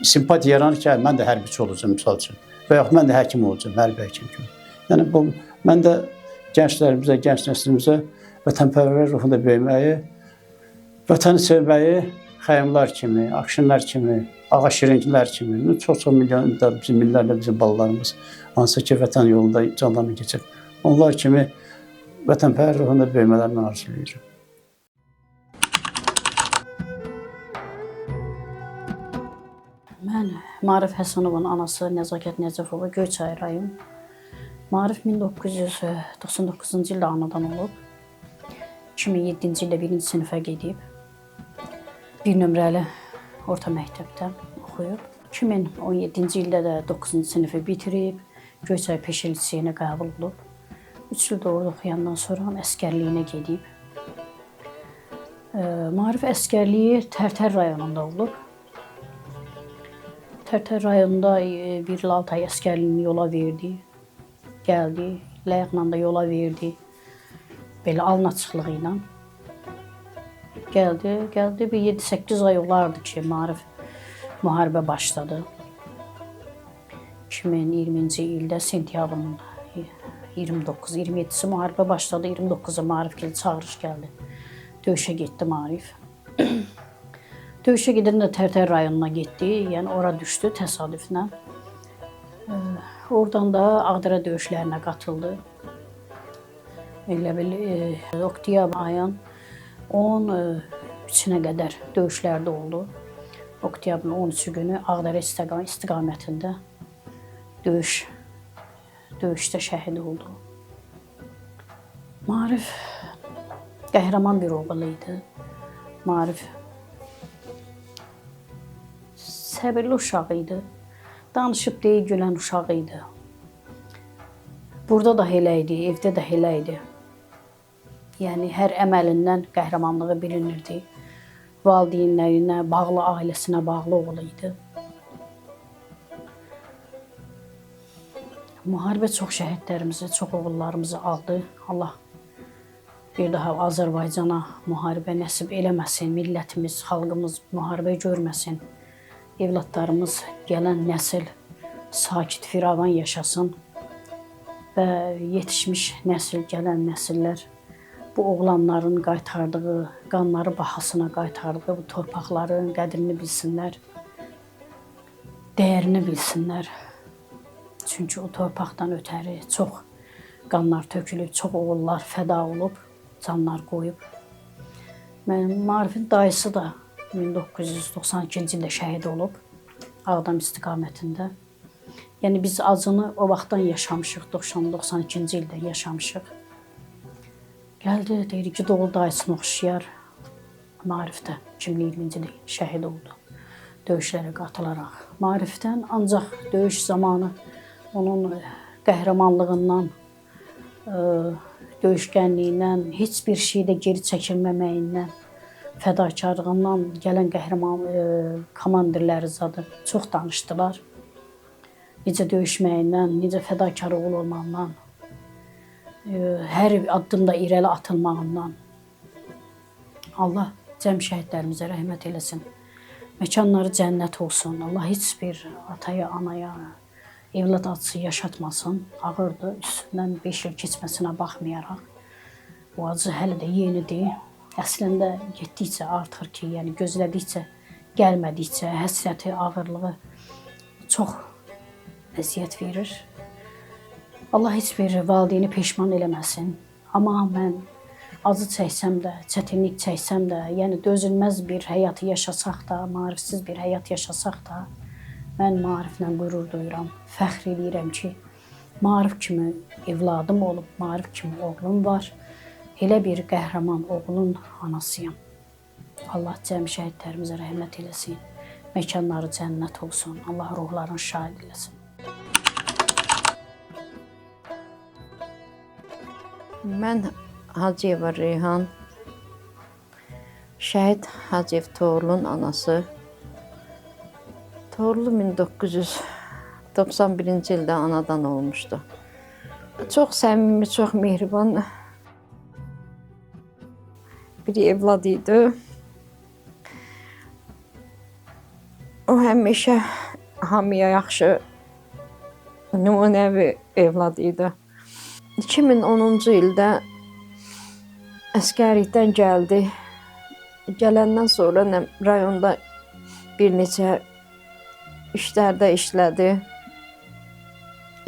simpatiya yaranır ki, mən də hərbiçi olacağım, misal üçün. Və yaxud mən də həkim olacağım, hərbi həkim kimi. Yəni, mən də gənclərimizə, gənc nəslimizə vətənpərvərlik ruhunda böyüməyi, vətəni sevməyi Xəyyamlar kimi, Akşinlər kimi, Ağa Şirinkilər kimi, çox-çox minlərlə bizim balalarımız hansı ki, vətən yolunda canlarını keçir. Onlar kimi vətənpərvərlik ruhunda böyümələrini arzulayıram. Mən Maarif Həsənovun anası Nəzakət Nəcəfova Göyçay rayon. Maarif 1999-cu ildə anadan olub. 2007-ci ildə 1-ci sinifə gedib. 1 nömrəli orta məktəbdə oxuyub. 2017-ci ildə də 9-cu sinifi bitirib. Göyçay Peşə Liseyinə qəbul olub. 3 il orada oxuyandan sonra əskərliyinə gedib. Maarif əskərliyi Tərtər rayonunda olub. Tərtər rayonunda 1 il 6 ay əskərliyini yola verdi. Gəldi, layıqla da yola verdi. Belə alın açıqlığı ilə. Gəldi, bir 7-8 ay olardı ki, Maarif müharibə başladı. 2020-ci ildə sentyabrın 29-27-si müharibə başladı. 29-a Maarif çağırış gəldi. Döyüşə getdi Maarif. Döyüşə gedəndə Tərtər rayonuna getdi, yəni ora düşdü təsadüflə. Oradan da Ağdərə döyüşlərinə qatıldı. Elə bil, oktyabr ayın 13-nə qədər döyüşlərdə oldu. Oktyabrın 13-cü günü Ağdərə istiqamətində döyüşdə şəhid oldu. Maarif qəhrəman bir oğul idi. Maarif səbirli uşaq idi. Danışıb deyil, gülən uşaq idi. Burada da elə idi, evdə də elə idi. Yəni, hər əməlindən qəhrəmanlığı bilinirdi. Valideynlərinə bağlı, ailəsinə bağlı oğlu idi. Müharibə çox şəhidlərimizi, çox oğullarımızı aldı. Allah bir daha Azərbaycana müharibə nəsib eləməsin, millətimiz, xalqımız müharibə görməsin. Evladlarımız, gələn nəsil sakit, firavan yaşasın və yetişmiş nəsil, gələn nəsillər bu oğlanların qaytardığı, qanları bahasına qaytardığı bu torpaqların qədrini bilsinlər. dəyərini bilsinlər. Çünki o torpaqdan ötəri çox qanlar tökülüb, çox oğullar fəda olub, canlar qoyub. Mənim Maarifin dayısı da 1992-ci ildə şəhid olub, Ağdam istiqamətində. Yəni biz acını o vaxtdan yaşamışıq, 92-ci ildə yaşamışıq. Gəldi, deyir ki, doğul dayısını oxşayar. Maarif də 2020-ci ildə şəhid oldu, döyüşlərə qatılaraq. Maarifdən ancaq döyüş zamanı onun qəhrəmanlığından, döyüşkənliyindən, heç bir şeydə geri çəkilməməyindən, fədakarlığından gələn qəhrəman komandirləri zadı çox danışdılar. Necə döyüşməyindən, necə fədakarlıq olmağından, hər addımda irəli atılmağından. Allah cəm şəhidlərimizə rəhmət eləsin. Məkanları cənnət olsun. Allah heç bir ataya, anaya, evlad acısı yaşatmasın. Ağırdır, üstündən 5 il keçməsinə baxmayaraq. Bu acı hələ də yenidir. Əslində getdikcə artır ki, yəni gözlədikcə, gəlmədikcə həsrəti, ağırlığı çox əziyyət verir. Allah heç bir valideyni peşman eləməsin. Amma mən acı çəksəm də, çətinlik çəksəm də, yəni dözülməz bir həyatı yaşasaq da, maarifsiz bir həyat yaşasaq da, mən Maariflə qürur duyuram, fəxr edirəm ki, Maarif kimi evladım olub, Maarif kimi oğlum var. Elə bir qəhrəman oğlun anasıyam. Allah cəm şəhidlərimizə rəhmət eləsin. Məkanları cənnət olsun. Allah ruhlarını şahid eləsin. Mən Hacıyeva Reyhan, şəhid Hacıyev Toğrulun anası. Toğrulu 1991-ci ildə anadan olmuşdu. Çox səmimi, çox mehriban bir evlad idi. O həmişə hamıya yaxşı, nümunəvi evlad idi. 2010-cu ildə əsgərlikdən gəldi. Gələndən sonra rayonda bir neçə işlərdə işlədi.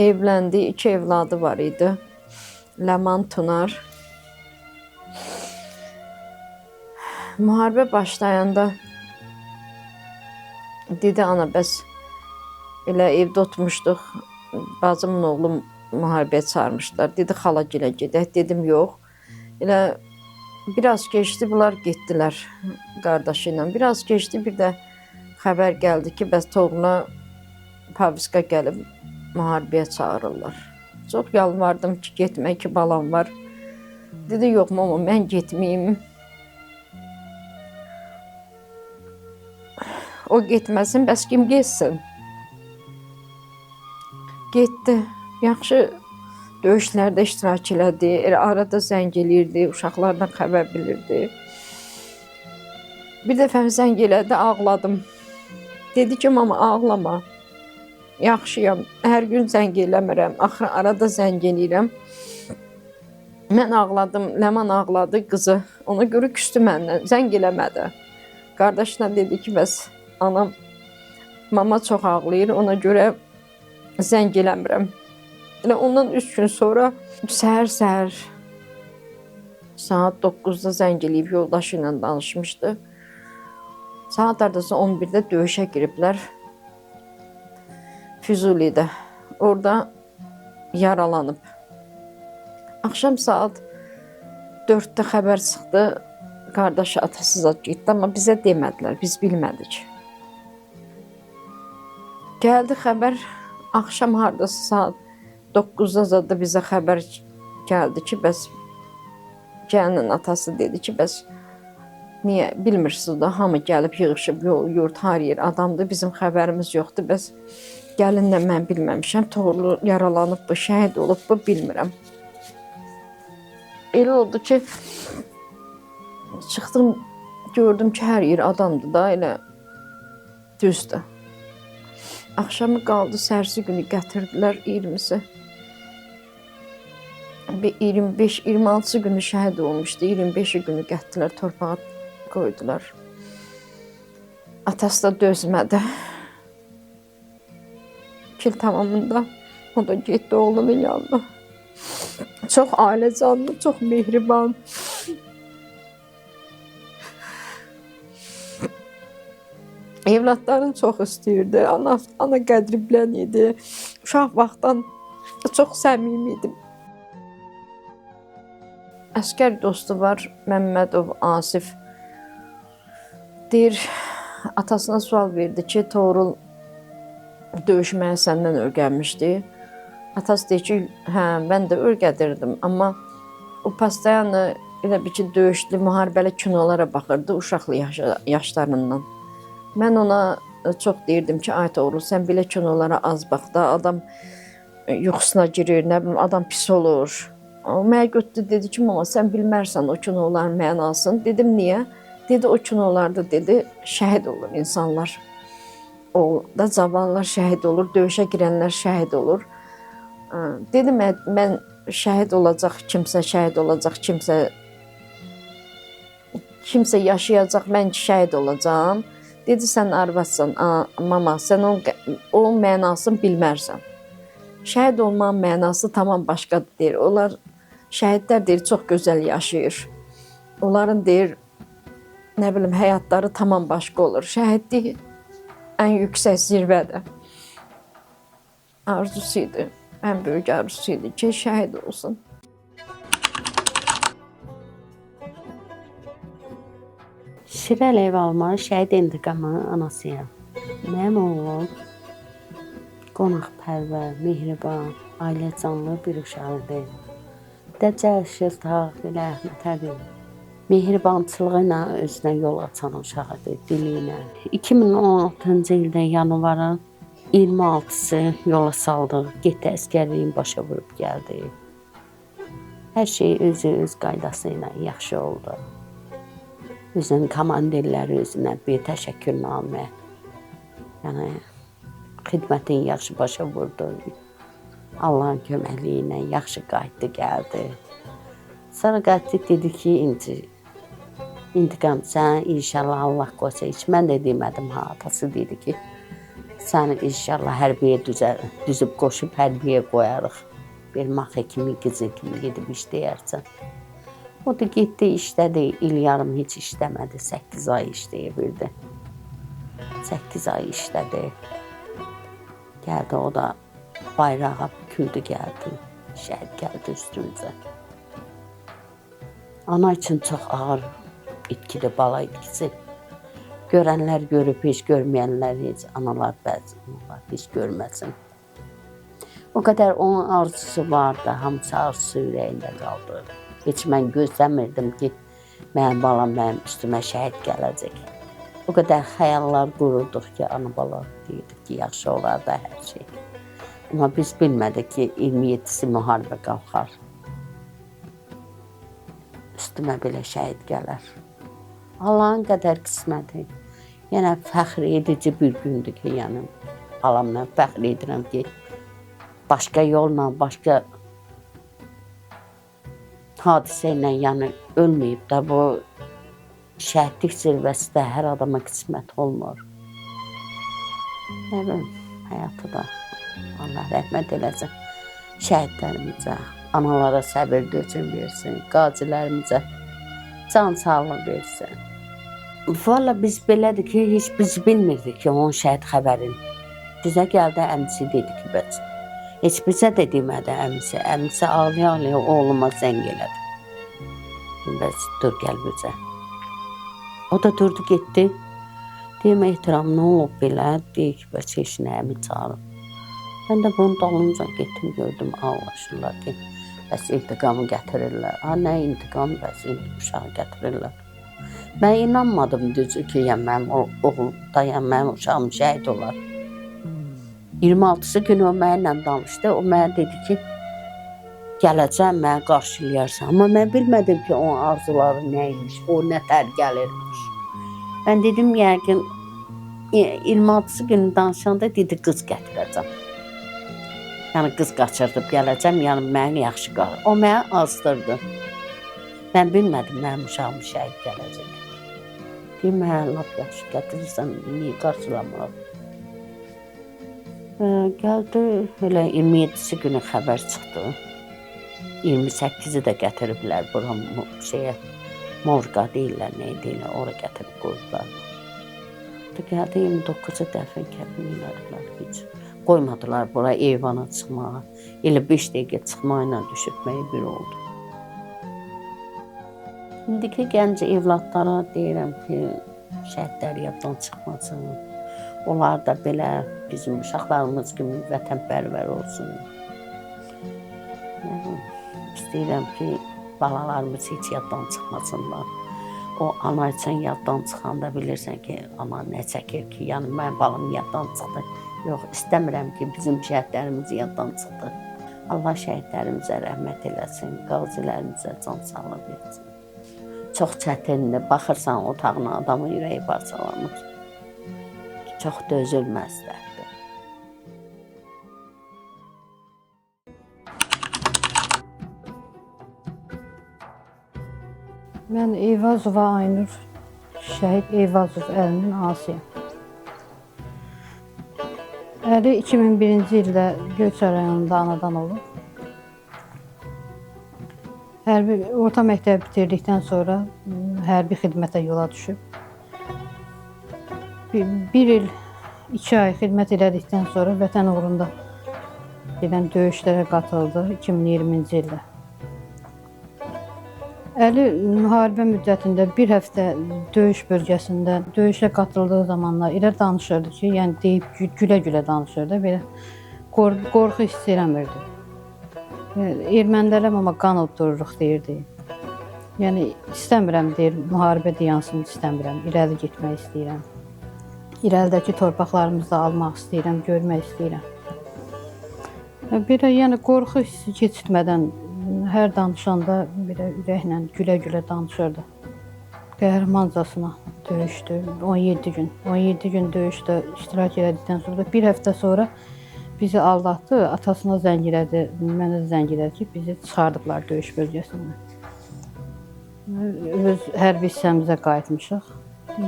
Evləndi, 2 evladı var idi. Ləman, Tunar. Müharibə başlayanda dedi, ana bəs elə evdə oturmuşduq, bacımın oğlu müharibəyə çağırmışlar. Dedi, xala gilə gedək. Dedim, yox. Elə biraz keçdi, bunlar getdilər qardaşı ilə. Biraz keçdi, bir də xəbər gəldi ki, bəs Toğrula Paviska gəlib müharibəyə çağırırlar. Çox yalvardım ki, getmək ki, balam var. Dedi, yox mama, mən getməyim. O getməsin, bəs kim getsin? Getdi. Yaxşı döyüşlərdə iştirak elədi. Arada zəng eləyirdi, uşaqlardan xəbər bilirdi. Bir dəfə zəng elədi, ağladım. Dedi ki, mama ağlama. Yaxşıyam, hər gün zəng eləmirəm. Axırı arada zəng eləyirəm. Mən ağladım, Ləman ağladı, qızı. Ona görə küstü məndən, zəng eləmədi. Qardaşına dedi ki, bəs anam, mama çox ağlayır, ona görə zəng eləmirəm. Elə ondan 3 gün sonra səhər saat 9-da zəng eləyib yoldaşı ilə danışmışdı. Saat ardası 11-də döyüşə giriblər. Füzulidə. Orada yaralanıb. Axşam saat 4-də xəbər çıxdı. Qardaşı atasıza getdi, amma bizə demədilər, biz bilmədik. Gəldi xəbər, axşam hardası saat 9-da da bizə xəbər gəldi ki, bəs gəlinin atası dedi ki, bəs niyə bilmirsiniz da, hamı gəlib yığışıb, yol, yurt, har yer adamdır, bizim xəbərimiz yoxdur, bəs gəlinlə mən bilməmişəm, Toğrulu yaralanıb bu, şəhid olub bu, bilmirəm. Elə oldu ki, çıxdım, gördüm ki, hər yer adamdır da, elə düzdür. Axşamı qaldı, sərsi günü gətirdilər 20-si. 25-26 günü şəhid olmuşdu, 25 günü gətirdilər, torpağa qoydular. Atası da dözmədi. 2 il tamamında o da getdi oğlunun yanına. Çox ailə canlı, çox mehriban. Evlatlarını çox istəyirdi. Ana qədri bilən idi. Uşaq vaxtdan çox səmimi idim. Əskər dostu var, Məmmədov Asif. Deyir, atasına sual verdi ki, Toğrul döyüşməyə səndən öyrənmişdi. Atası deyir ki, hə, mən də öyrədirdim, amma o pastayanı elə bir ki, döyüşlü, müharibəli kinolara baxırdı uşaqlı yaşlarından. Mən ona çox deyirdim ki, ay Toğrul, sən belə kinolara az bax da, adam yuxusuna girir, nə bilim, adam pis olur. O mənə götürdü, dedi ki, mama, sən bilmərsən o kinoların mənasını. Dedim, niyə? Dedi, o kinolarda, dedi, şəhid olur insanlar. O da cavanlar şəhid olur, döyüşə girənlər şəhid olur. Dedim, mən şəhid olacaq, kimsə şəhid olacaq, kimsə yaşayacaq, mən şəhid olacağam. Dedi, sən arvadsan, mama, sən onun mənasını bilmərsən. Şəhid olmanın mənası tamam başqadır, deyir. Onlar, şəhidlər deyir, çox gözəl yaşayır. Onların deyir, nə bilim, həyatları tamam başqa olur. Şəhidlik ən yüksək zirvədir. Arzusu idi, ən böyük arzusu idi ki, şəhid olsun. Şirə Əliyev Alman şəhid intiqamının anasıyam. Mənim oğlum qonaqpərvər, mehriban, ailə canlı bir uşaqdır. Dəcəl, tağ, rəhmətədir. Mehribançılığı ilə özünə yol açan uşaqdır, dili ilə. 2016-cı ildə yanvarın 26-sı yola saldıq, getdi əskərliyin başa vurub gəldi. Hər şey öz qaydası ilə yaxşı oldu. Özünün komandirləri özünə bir təşəkkürnamə. Yəni, xidmətin yaxşı başa vurdu. Allahın köməkliyi ilə yaxşı qayıtdı, gəldi. Sonra qayıtdı, dedi ki, intiqam sən inşallah Allah qoysa, heç mən də demədim, atası dedi ki, səni inşallah hərbiyə düzüb qoşub hərbiyə qoyarıq. Bir maxı kimi, qızı kimi gedib işləyərsən. O da getdi, işlədi, il yarım heç işləmədi, 8 ay işləyə bildi. 8 ay işlədi. Gəldi, o da bayrağa büküldü, gəldi, şəhid gəldi üstümüzə. Ana üçün çox ağır itkidir, bala itkisi. Görənlər görüb, heç görməyənlər, heç analar, bəzi analar heç görməsin. O qədər onun arzusu vardı, hamısı arzusu ürəyində qaldı. Heç mən gözləmirdim ki, mənim balam mənim üstümə şəhid gələcək. O qədər xəyallar qururduq ki, ana bala deyirdik ki, yaxşı olar da hər şey. Amma biz bilmədik ki, 27-si müharibə qalxar. Üstümə belə şəhid gələr. Allahın qədər qisməti. Yəni, fəxr edici bir gündür ki, yəni, balamla fəxr edirəm ki, başqa yolla, başqa hadisə ilə, yəni, ölməyib də bu şəhidlik zirvəsi də hər adama qismət olmur. Nə bilim, həyatı da Allah rəhmət eləsin. Şəhidlərimizə, analara səbir göçün versin, qazilərimizə can sağlıq versin. Valla biz belədir ki, heç biz bilmirdik ki, onun şəhid xəbərin. Bizə gəldi, əmisi dedi ki, bəs. Heç bizə də demədi əmisi. Əmisi ağlaya-ağlaya oğluma zəng elədi. Bəs, dur, gəl bizə. O da durdu, getdi. Deyim, ehtiram, nə olub belə? Deyir ki, bəs, heç nə əmi çağırıb. Mən də bunun dalınca getdim, gördüm, ağlaşırlar ki, bəs, intiqamı gətirirlər. Nə intiqam, bəs, uşağı gətirirlər. Mən inanmadım düzü ki, mənim oğulda, mənim uşağım şəhid olar. 26-sı günü o mənimlə danışdı. O mənə dedi ki, gələcəm, mənə qarşılayarsan. Amma mən bilmədim ki, onun arzuları nəymiş, o nətər gəlirmiş. Mən dedim, yəqin, 26-sı günü danışanda dedi, qız gətirəcəm. Yəni, qız qaçırdıb gələcəm, yəni mənə yaxşı qalır. O mənə azdırdı. Mən bilmədim, mənim uşağım şəhid gələcək. Deyim, mənə lap yaxşı gətirirsən, niyə qarşılamıram? Gəldi, elə 27-si günü xəbər çıxdı. 28-i də gətiriblər bura şeyə, morqa deyirlər, nə deyirlər, ora gətirib qoydular. Gəldi 29-cu dəfn kəfnilədilər heç. Qoymadılar bura eyvana çıxmağa. Elə 5 dəqiqə çıxmayla düşübməyi bir oldu. İndiki gənc evladlara deyirəm ki, şəhidlər yaddan çıxmasın. Onlar da belə bizim uşaqlarımız kimi vətənpərvər olsun. İstəyirəm ki, balalarımız heç yaddan çıxmasınlar. O ana üçün yaddan çıxanda bilirsən ki, ana nə çəkir ki, yəni mənim balam yaddan çıxdı. Yox, istəmirəm ki, bizim şəhidlərimiz yaddan çıxdı. Allah şəhidlərimizə rəhmət eləsin, qazilərimizə can sağlıq etsin. Çox çətindir, baxırsan otağına adamın ürəyi parçalanır. Çox dözülməzlərdir. Mən Eyvazova Aynur, şəhid Eyvazov Əlinin anasıyam. Əli 2001-ci ildə Göyçay rayonunda anadan olub. Hərbi orta məktəbi bitirdikdən sonra hərbi xidmətə yola düşüb. Bir il, 2 ay xidmət elədikdən sonra vətən uğrunda gedən döyüşlərə qatıldı 2020-ci ildə. Əli müharibə müddətində bir həftə döyüş bölgəsində döyüşə qatıldığı zamanlar elə danışırdı ki, yəni deyib gülə-gülə danışırdı, belə qorxu hiss eləmirdi. Ermənilərəm amma qan uddururuq deyirdi. Yəni istəmirəm deyir, müharibə dayansın istəmirəm, irəli getmək istəyirəm. İrəlidəki torpaqlarımızı almaq istəyirəm, görmək istəyirəm. Belə yəni qorxu hissi keçirtmədən hər danışanda belə ürəklə gülə-gülə danışırdı. Qəhrəmancasına döyüşdü 17 gün. 17 gün döyüşdə iştirak elədikdən sonra bir həftə sonra bizi aldatdı, atasına zəng elədi, mənə zəng elədi ki, bizi çıxardıblar döyüş bölgəsindən. Öz hərbi hissəmizə qayıtmışıq.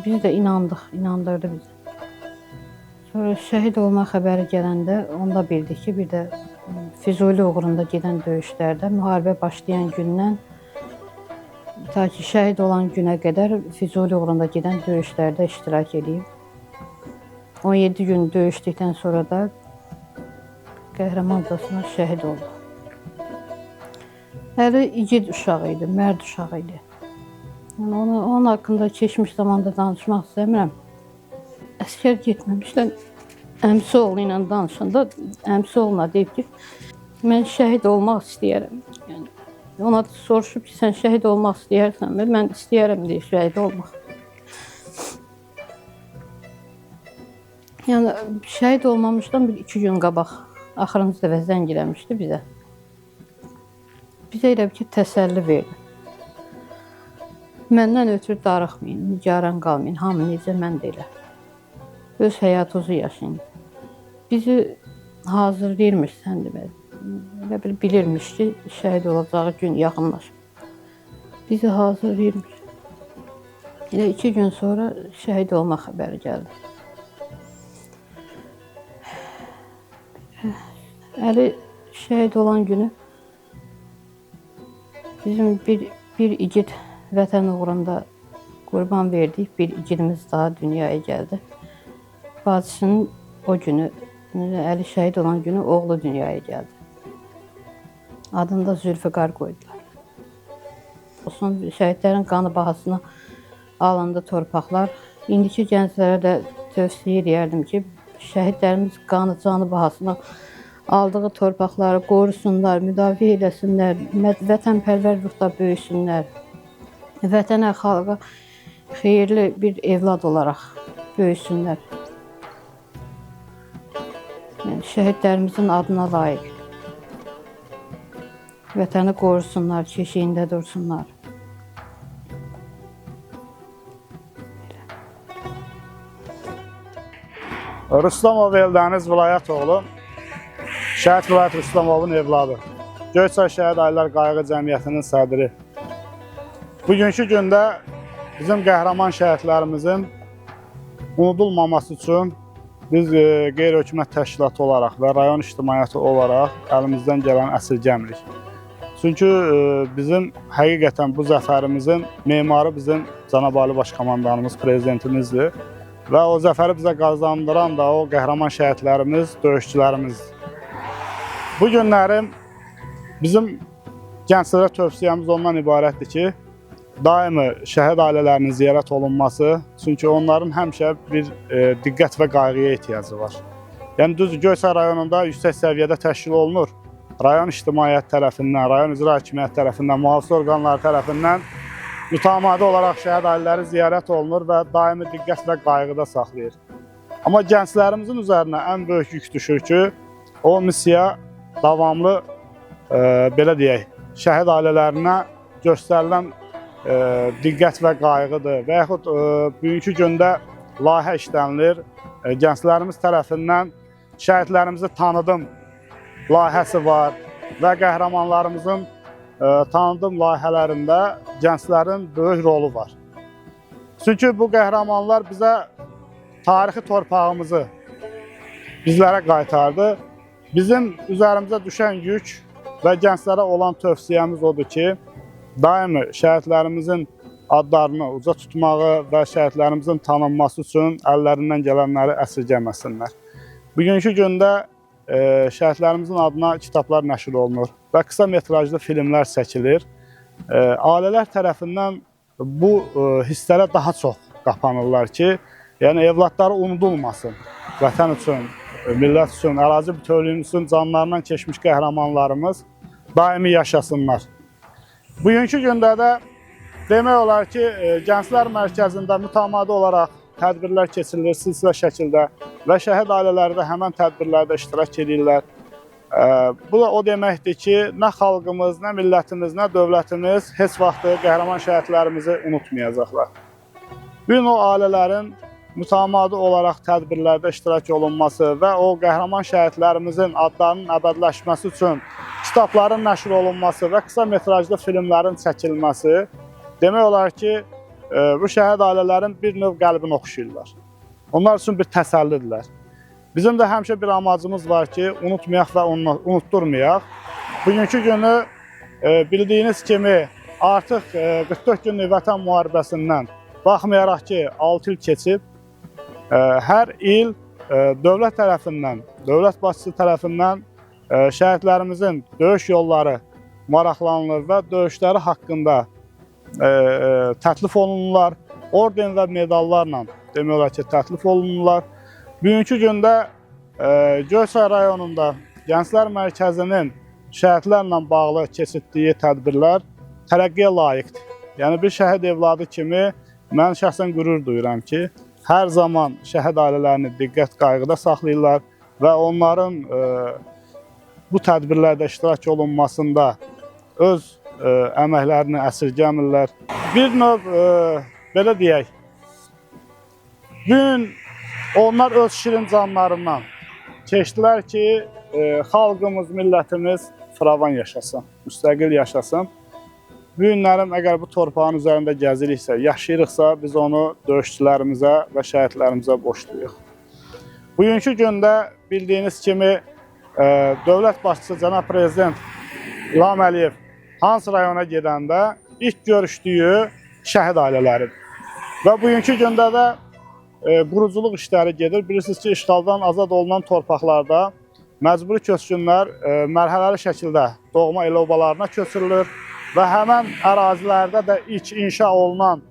Biz də inandıq, inandırdı bizi. Sonra şəhid olma xəbəri gələndə onda bildik ki, bir də Füzuli uğrunda gedən döyüşlərdə müharibə başlayan gündən ta ki şəhid olan günə qədər Füzuli uğrunda gedən döyüşlərdə iştirak edib. 17 gün döyüşdükdən sonra da qəhrəmancasına şəhid oldu. Əli igid uşaq idi, mərd uşaq idi. Yəni onun haqqında keçmiş zamanda danışmaq istəmirəm. Əskər getməmişdən əmsi oğlu ilə danışanda əmsi oğluna deyib ki, mən şəhid olmaq istəyərəm. Yəni, ona soruşub ki, sən şəhid olmaq istəyərsən, mən istəyərəm deyib şəhid olmaq. Yəni, şəhid olmamışdan 2 gün qabaq axırıncı dəfə zəng eləmişdi bizə. Bizə elə ki, təsəlli verdi. Məndən ötürü darıxmayın, nigaran qalmayın, hamı necə mən də elə. Öz həyatınızı yaşayın. Bizi hazırlayırmış sən deməli. Elə bilirmiş ki, şəhid olacağı gün yaxınlaşır. Bizi hazırlayırmış. Elə 2 gün sonra şəhid olma xəbəri gəldi. Əli şəhid olan günü bizim bir igid vətən uğrunda qurban verdik. Bir igidimiz daha dünyaya gəldi. Bacısının o günü, Əli şəhid olan günü oğlu dünyaya gəldi. Adını da Zülfüqar qoydular. Olsun, şəhidlərin qanı bahasına alındı torpaqlar. İndiki gənclərə də tövsiyə edərdim ki, şəhidlərimiz qanı canı bahasına aldığı torpaqları qorusunlar, müdafiə eləsinlər, vətənpərvər ruhda böyüsünlər. Vətənə, xalqa xeyirli bir evlad olaraq böyüsünlər. Yəni, şəhidlərimizin adına layiq. Vətəni qorusunlar, keşiyində dursunlar. Rüstəmov Eldəniz Vilayət oğlu, Şəhid Vilayət Rüstəmovun evladı. Göyçay Şəhid Ailələr Qayğı Cəmiyyətinin sədri. Bugünkü gündə bizim qəhrəman şəhidlərimizin unudulmaması üçün biz qeyri-hökumət təşkilatı olaraq və rayon ictimaiyyəti olaraq əlimizdən gələn əsirgəmirik. Çünki bizim həqiqətən bu zəfərimizin memarı bizim Cənab Ali Baş Komandanımız, prezidentimizdir. Və o zəfəri bizə qazandıran da o qəhrəman şəhidlərimiz, döyüşçülərimizdir. Bu günlərim bizim gənclərə tövsiyəmiz ondan ibarətdir ki, daimi şəhid ailələrinin ziyarət olunması, çünki onların həmişə bir diqqət və qayğıya ehtiyacı var. Yəni düzdür, Göyçay rayonunda yüksək səviyyədə təşkil olunur. Rayon ictimaiyyət tərəfindən, rayon icra hakimiyyət tərəfindən, mühafizə orqanları tərəfindən mütəmadi olaraq şəhid ailələri ziyarət olunur və daimi diqqət və qayğıda saxlayır. Amma gənclərimizin üzərinə ən böyük yük düşür ki, o missiya davamlı, belə deyək, şəhid ailələrinə göstərilən diqqət və qayğıdır və yaxud bugünkü gündə layihə işlənilir. Gənclərimiz tərəfindən şəhidlərimizi tanıdım layihəsi var və qəhrəmanlarımızın tanıdım layihələrində gənclərin böyük rolu var. Çünki bu qəhrəmanlar bizə tarixi torpağımızı bizlərə qaytardı. Bizim üzərimizə düşən yük və gənclərə olan tövsiyəmiz odur ki, daimi şəhidlərimizin adlarını uca tutmağı və şəhidlərimizin tanınması üçün əllərindən gələnləri əsirgəməsinlər. Bugünkü gündə şəhidlərimizin adına kitablar nəşr olunur və qısa metrajlı filmlər çəkilir. Ailələr tərəfindən bu hisslərə daha çox qapanırlar ki, yəni evladları unudulmasın. Vətən üçün, millət üçün, ərazi bütövlüyü üçün canlarından keçmiş qəhrəmanlarımız daimi yaşasınlar. Bugünkü gündə də demək olar ki, Gənclər Mərkəzində mütəmadi olaraq tədbirlər keçirilir silsilə şəkildə və şəhid ailələri də həmən tədbirlərdə iştirak edirlər. Bu da o deməkdir ki, nə xalqımız, nə millətimiz, nə dövlətimiz heç vaxtı qəhrəman şəhidlərimizi unutmayacaqlar. Bu gün o ailələrin mütəmadi olaraq tədbirlərdə iştirak olunması və o qəhrəman şəhidlərimizin adlarının əbədləşməsi üçün kitabların nəşr olunması və qısa metrajlı filmlərin çəkilməsi demək olar ki, bu şəhid ailələrin bir növ qəlbini oxşayırlar. Onlar üçün bir təsəllidirlər. Bizim də həmişə bir amacımız var ki, unutmayaq və unutturmayaq. Bugünkü günü bildiyiniz kimi artıq 44 günlük vətən müharibəsindən baxmayaraq ki, 6 il keçib, hər il dövlət tərəfindən, dövlət başçısı tərəfindən şəhidlərimizin döyüş yolları maraqlanılır və döyüşləri haqqında təklif olunurlar. Orden və medallarla demək olar ki, təklif olunurlar. Bugünkü gündə Göyçay rayonunda Gənclər Mərkəzinin şəhidlərlə bağlı keçirdiyi tədbirlər tərəqqiyə layiqdir. Yəni bir şəhid evladı kimi mən şəxsən qürur duyuram ki, hər zaman şəhid ailələrini diqqət qayğıda saxlayırlar və onların bu tədbirlərdə iştirak olunmasında öz əməklərini əsirgəmirlər. Bir növ, belə deyək, gün onlar öz şirin canlarından keçdilər ki, xalqımız, millətimiz firavan yaşasın, müstəqil yaşasın. Bu günlərim əgər bu torpağın üzərində gəziriksə, yaşayırıqsa, biz onu döyüşçülərimizə və şəhidlərimizə borcluyuq. Bugünkü gündə bildiyiniz kimi dövlət başçısı Cənab Prezident İlham Əliyev Hans rayona gedəndə ilk görüşdüyü şəhid ailələridir. Və bugünkü gündə də quruculuq işləri gedir. Bilirsiniz ki, işğaldan azad olunan torpaqlarda məcburi köçkünlər mərhələli şəkildə doğma el obalarına köçürülür və həmən ərazilərdə də ilk inşa olunan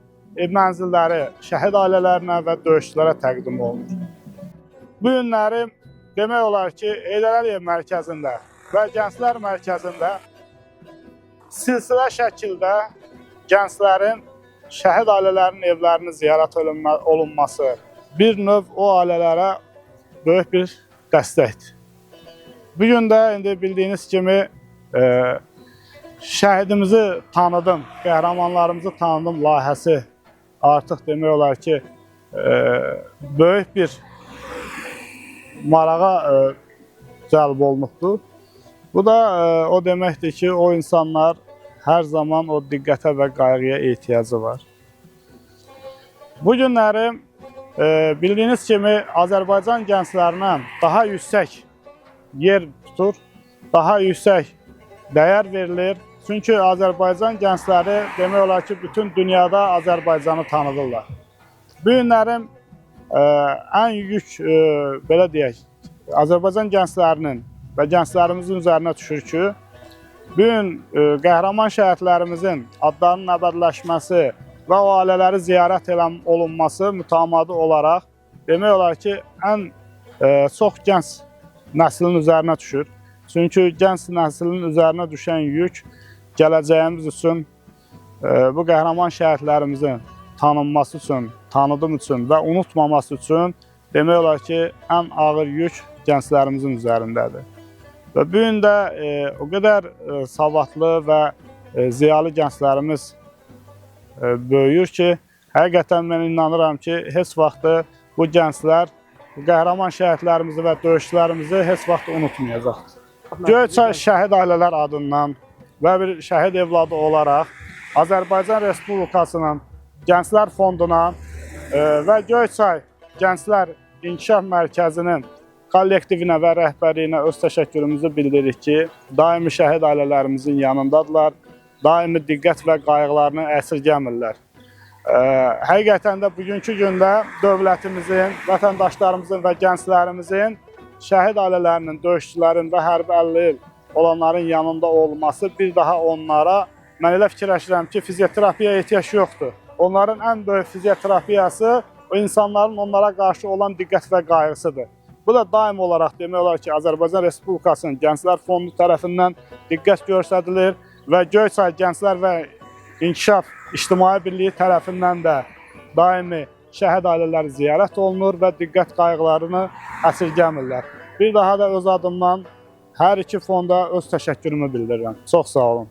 mənzilləri şəhid ailələrinə və döyüşçülərə təqdim olunur. Bu günləri demək olar ki, Heydər Əliyev mərkəzində və Gənclər mərkəzində silsilə şəkildə gənclərin, şəhid ailələrinin evlərinin ziyarət olunması bir növ o ailələrə böyük bir dəstəkdir. Bugün də indi bildiyiniz kimi şəhidimizi tanıdım, qəhrəmanlarımızı tanıdım layihəsi artıq demək olar ki, böyük bir marağa cəlb olunubdur. Bu da o deməkdir ki, o insanlar hər zaman o diqqətə və qayğıya ehtiyacı var. Bu günləri bildiyiniz kimi Azərbaycan gənclərinə daha yüksək yer tutur, daha yüksək dəyər verilir. Çünki Azərbaycan gəncləri demək olar ki, bütün dünyada Azərbaycanı tanıdırlar. Bu günlərin ən yük, belə deyək, Azərbaycan gənclərinin və gənclərimizin üzərinə düşür ki, bu gün qəhrəman şəhidlərimizin adlarının əbədiləşməsi və o ailələri ziyarət olunması mütəmadi olaraq demək olar ki, ən çox gənc nəslin üzərinə düşür. Çünki gənc nəslin üzərinə düşən yük gələcəyimiz üçün, bu qəhrəman şəhidlərimizin tanınması üçün, tanıdım üçün və unutmaması üçün demək olar ki, ən ağır yük gənclərimizin üzərindədir. Və bu gün də o qədər savadlı və ziyalı gənclərimiz böyüyür ki, həqiqətən mən inanıram ki, heç vaxtı bu gənclər bu qəhrəman şəhidlərimizi və döyüşçülərimizi heç vaxt unutmayacaq. Göyçay şəhid ailələr adından və bir şəhid evladı olaraq Azərbaycan Respublikasının Gənclər Fonduna və Göyçay Gənclər İnkişaf Mərkəzinin kollektivinə və rəhbərliyinə öz təşəkkürümüzü bildiririk ki, daimi şəhid ailələrimizin yanındadılar, daimi diqqət və qayğılarını əsirgəmirlər. Həqiqətən də bugünkü gündə dövlətimizin, vətəndaşlarımızın və gənclərimizin şəhid ailələrinin, döyüşçülərin və hərbi əlil olanların yanında olması bir daha onlara, mən elə fikirləşirəm ki, fizioterapiyaya ehtiyac yoxdur. Onların ən böyük fizioterapiyası o insanların onlara qarşı olan diqqət və qayğısıdır. Bu da daim olaraq demək olar ki, Azərbaycan Respublikasının Gənclər Fondu tərəfindən diqqət göstərilir və Göyçay Gənclər və İnkişaf İctimai Birliyi tərəfindən də daimi şəhid ailələri ziyarət olunur və diqqət qayğılarını əsirgəmirlər. Bir daha da öz adımdan hər iki fonda öz təşəkkürümü bildirirəm. Çox sağ olun.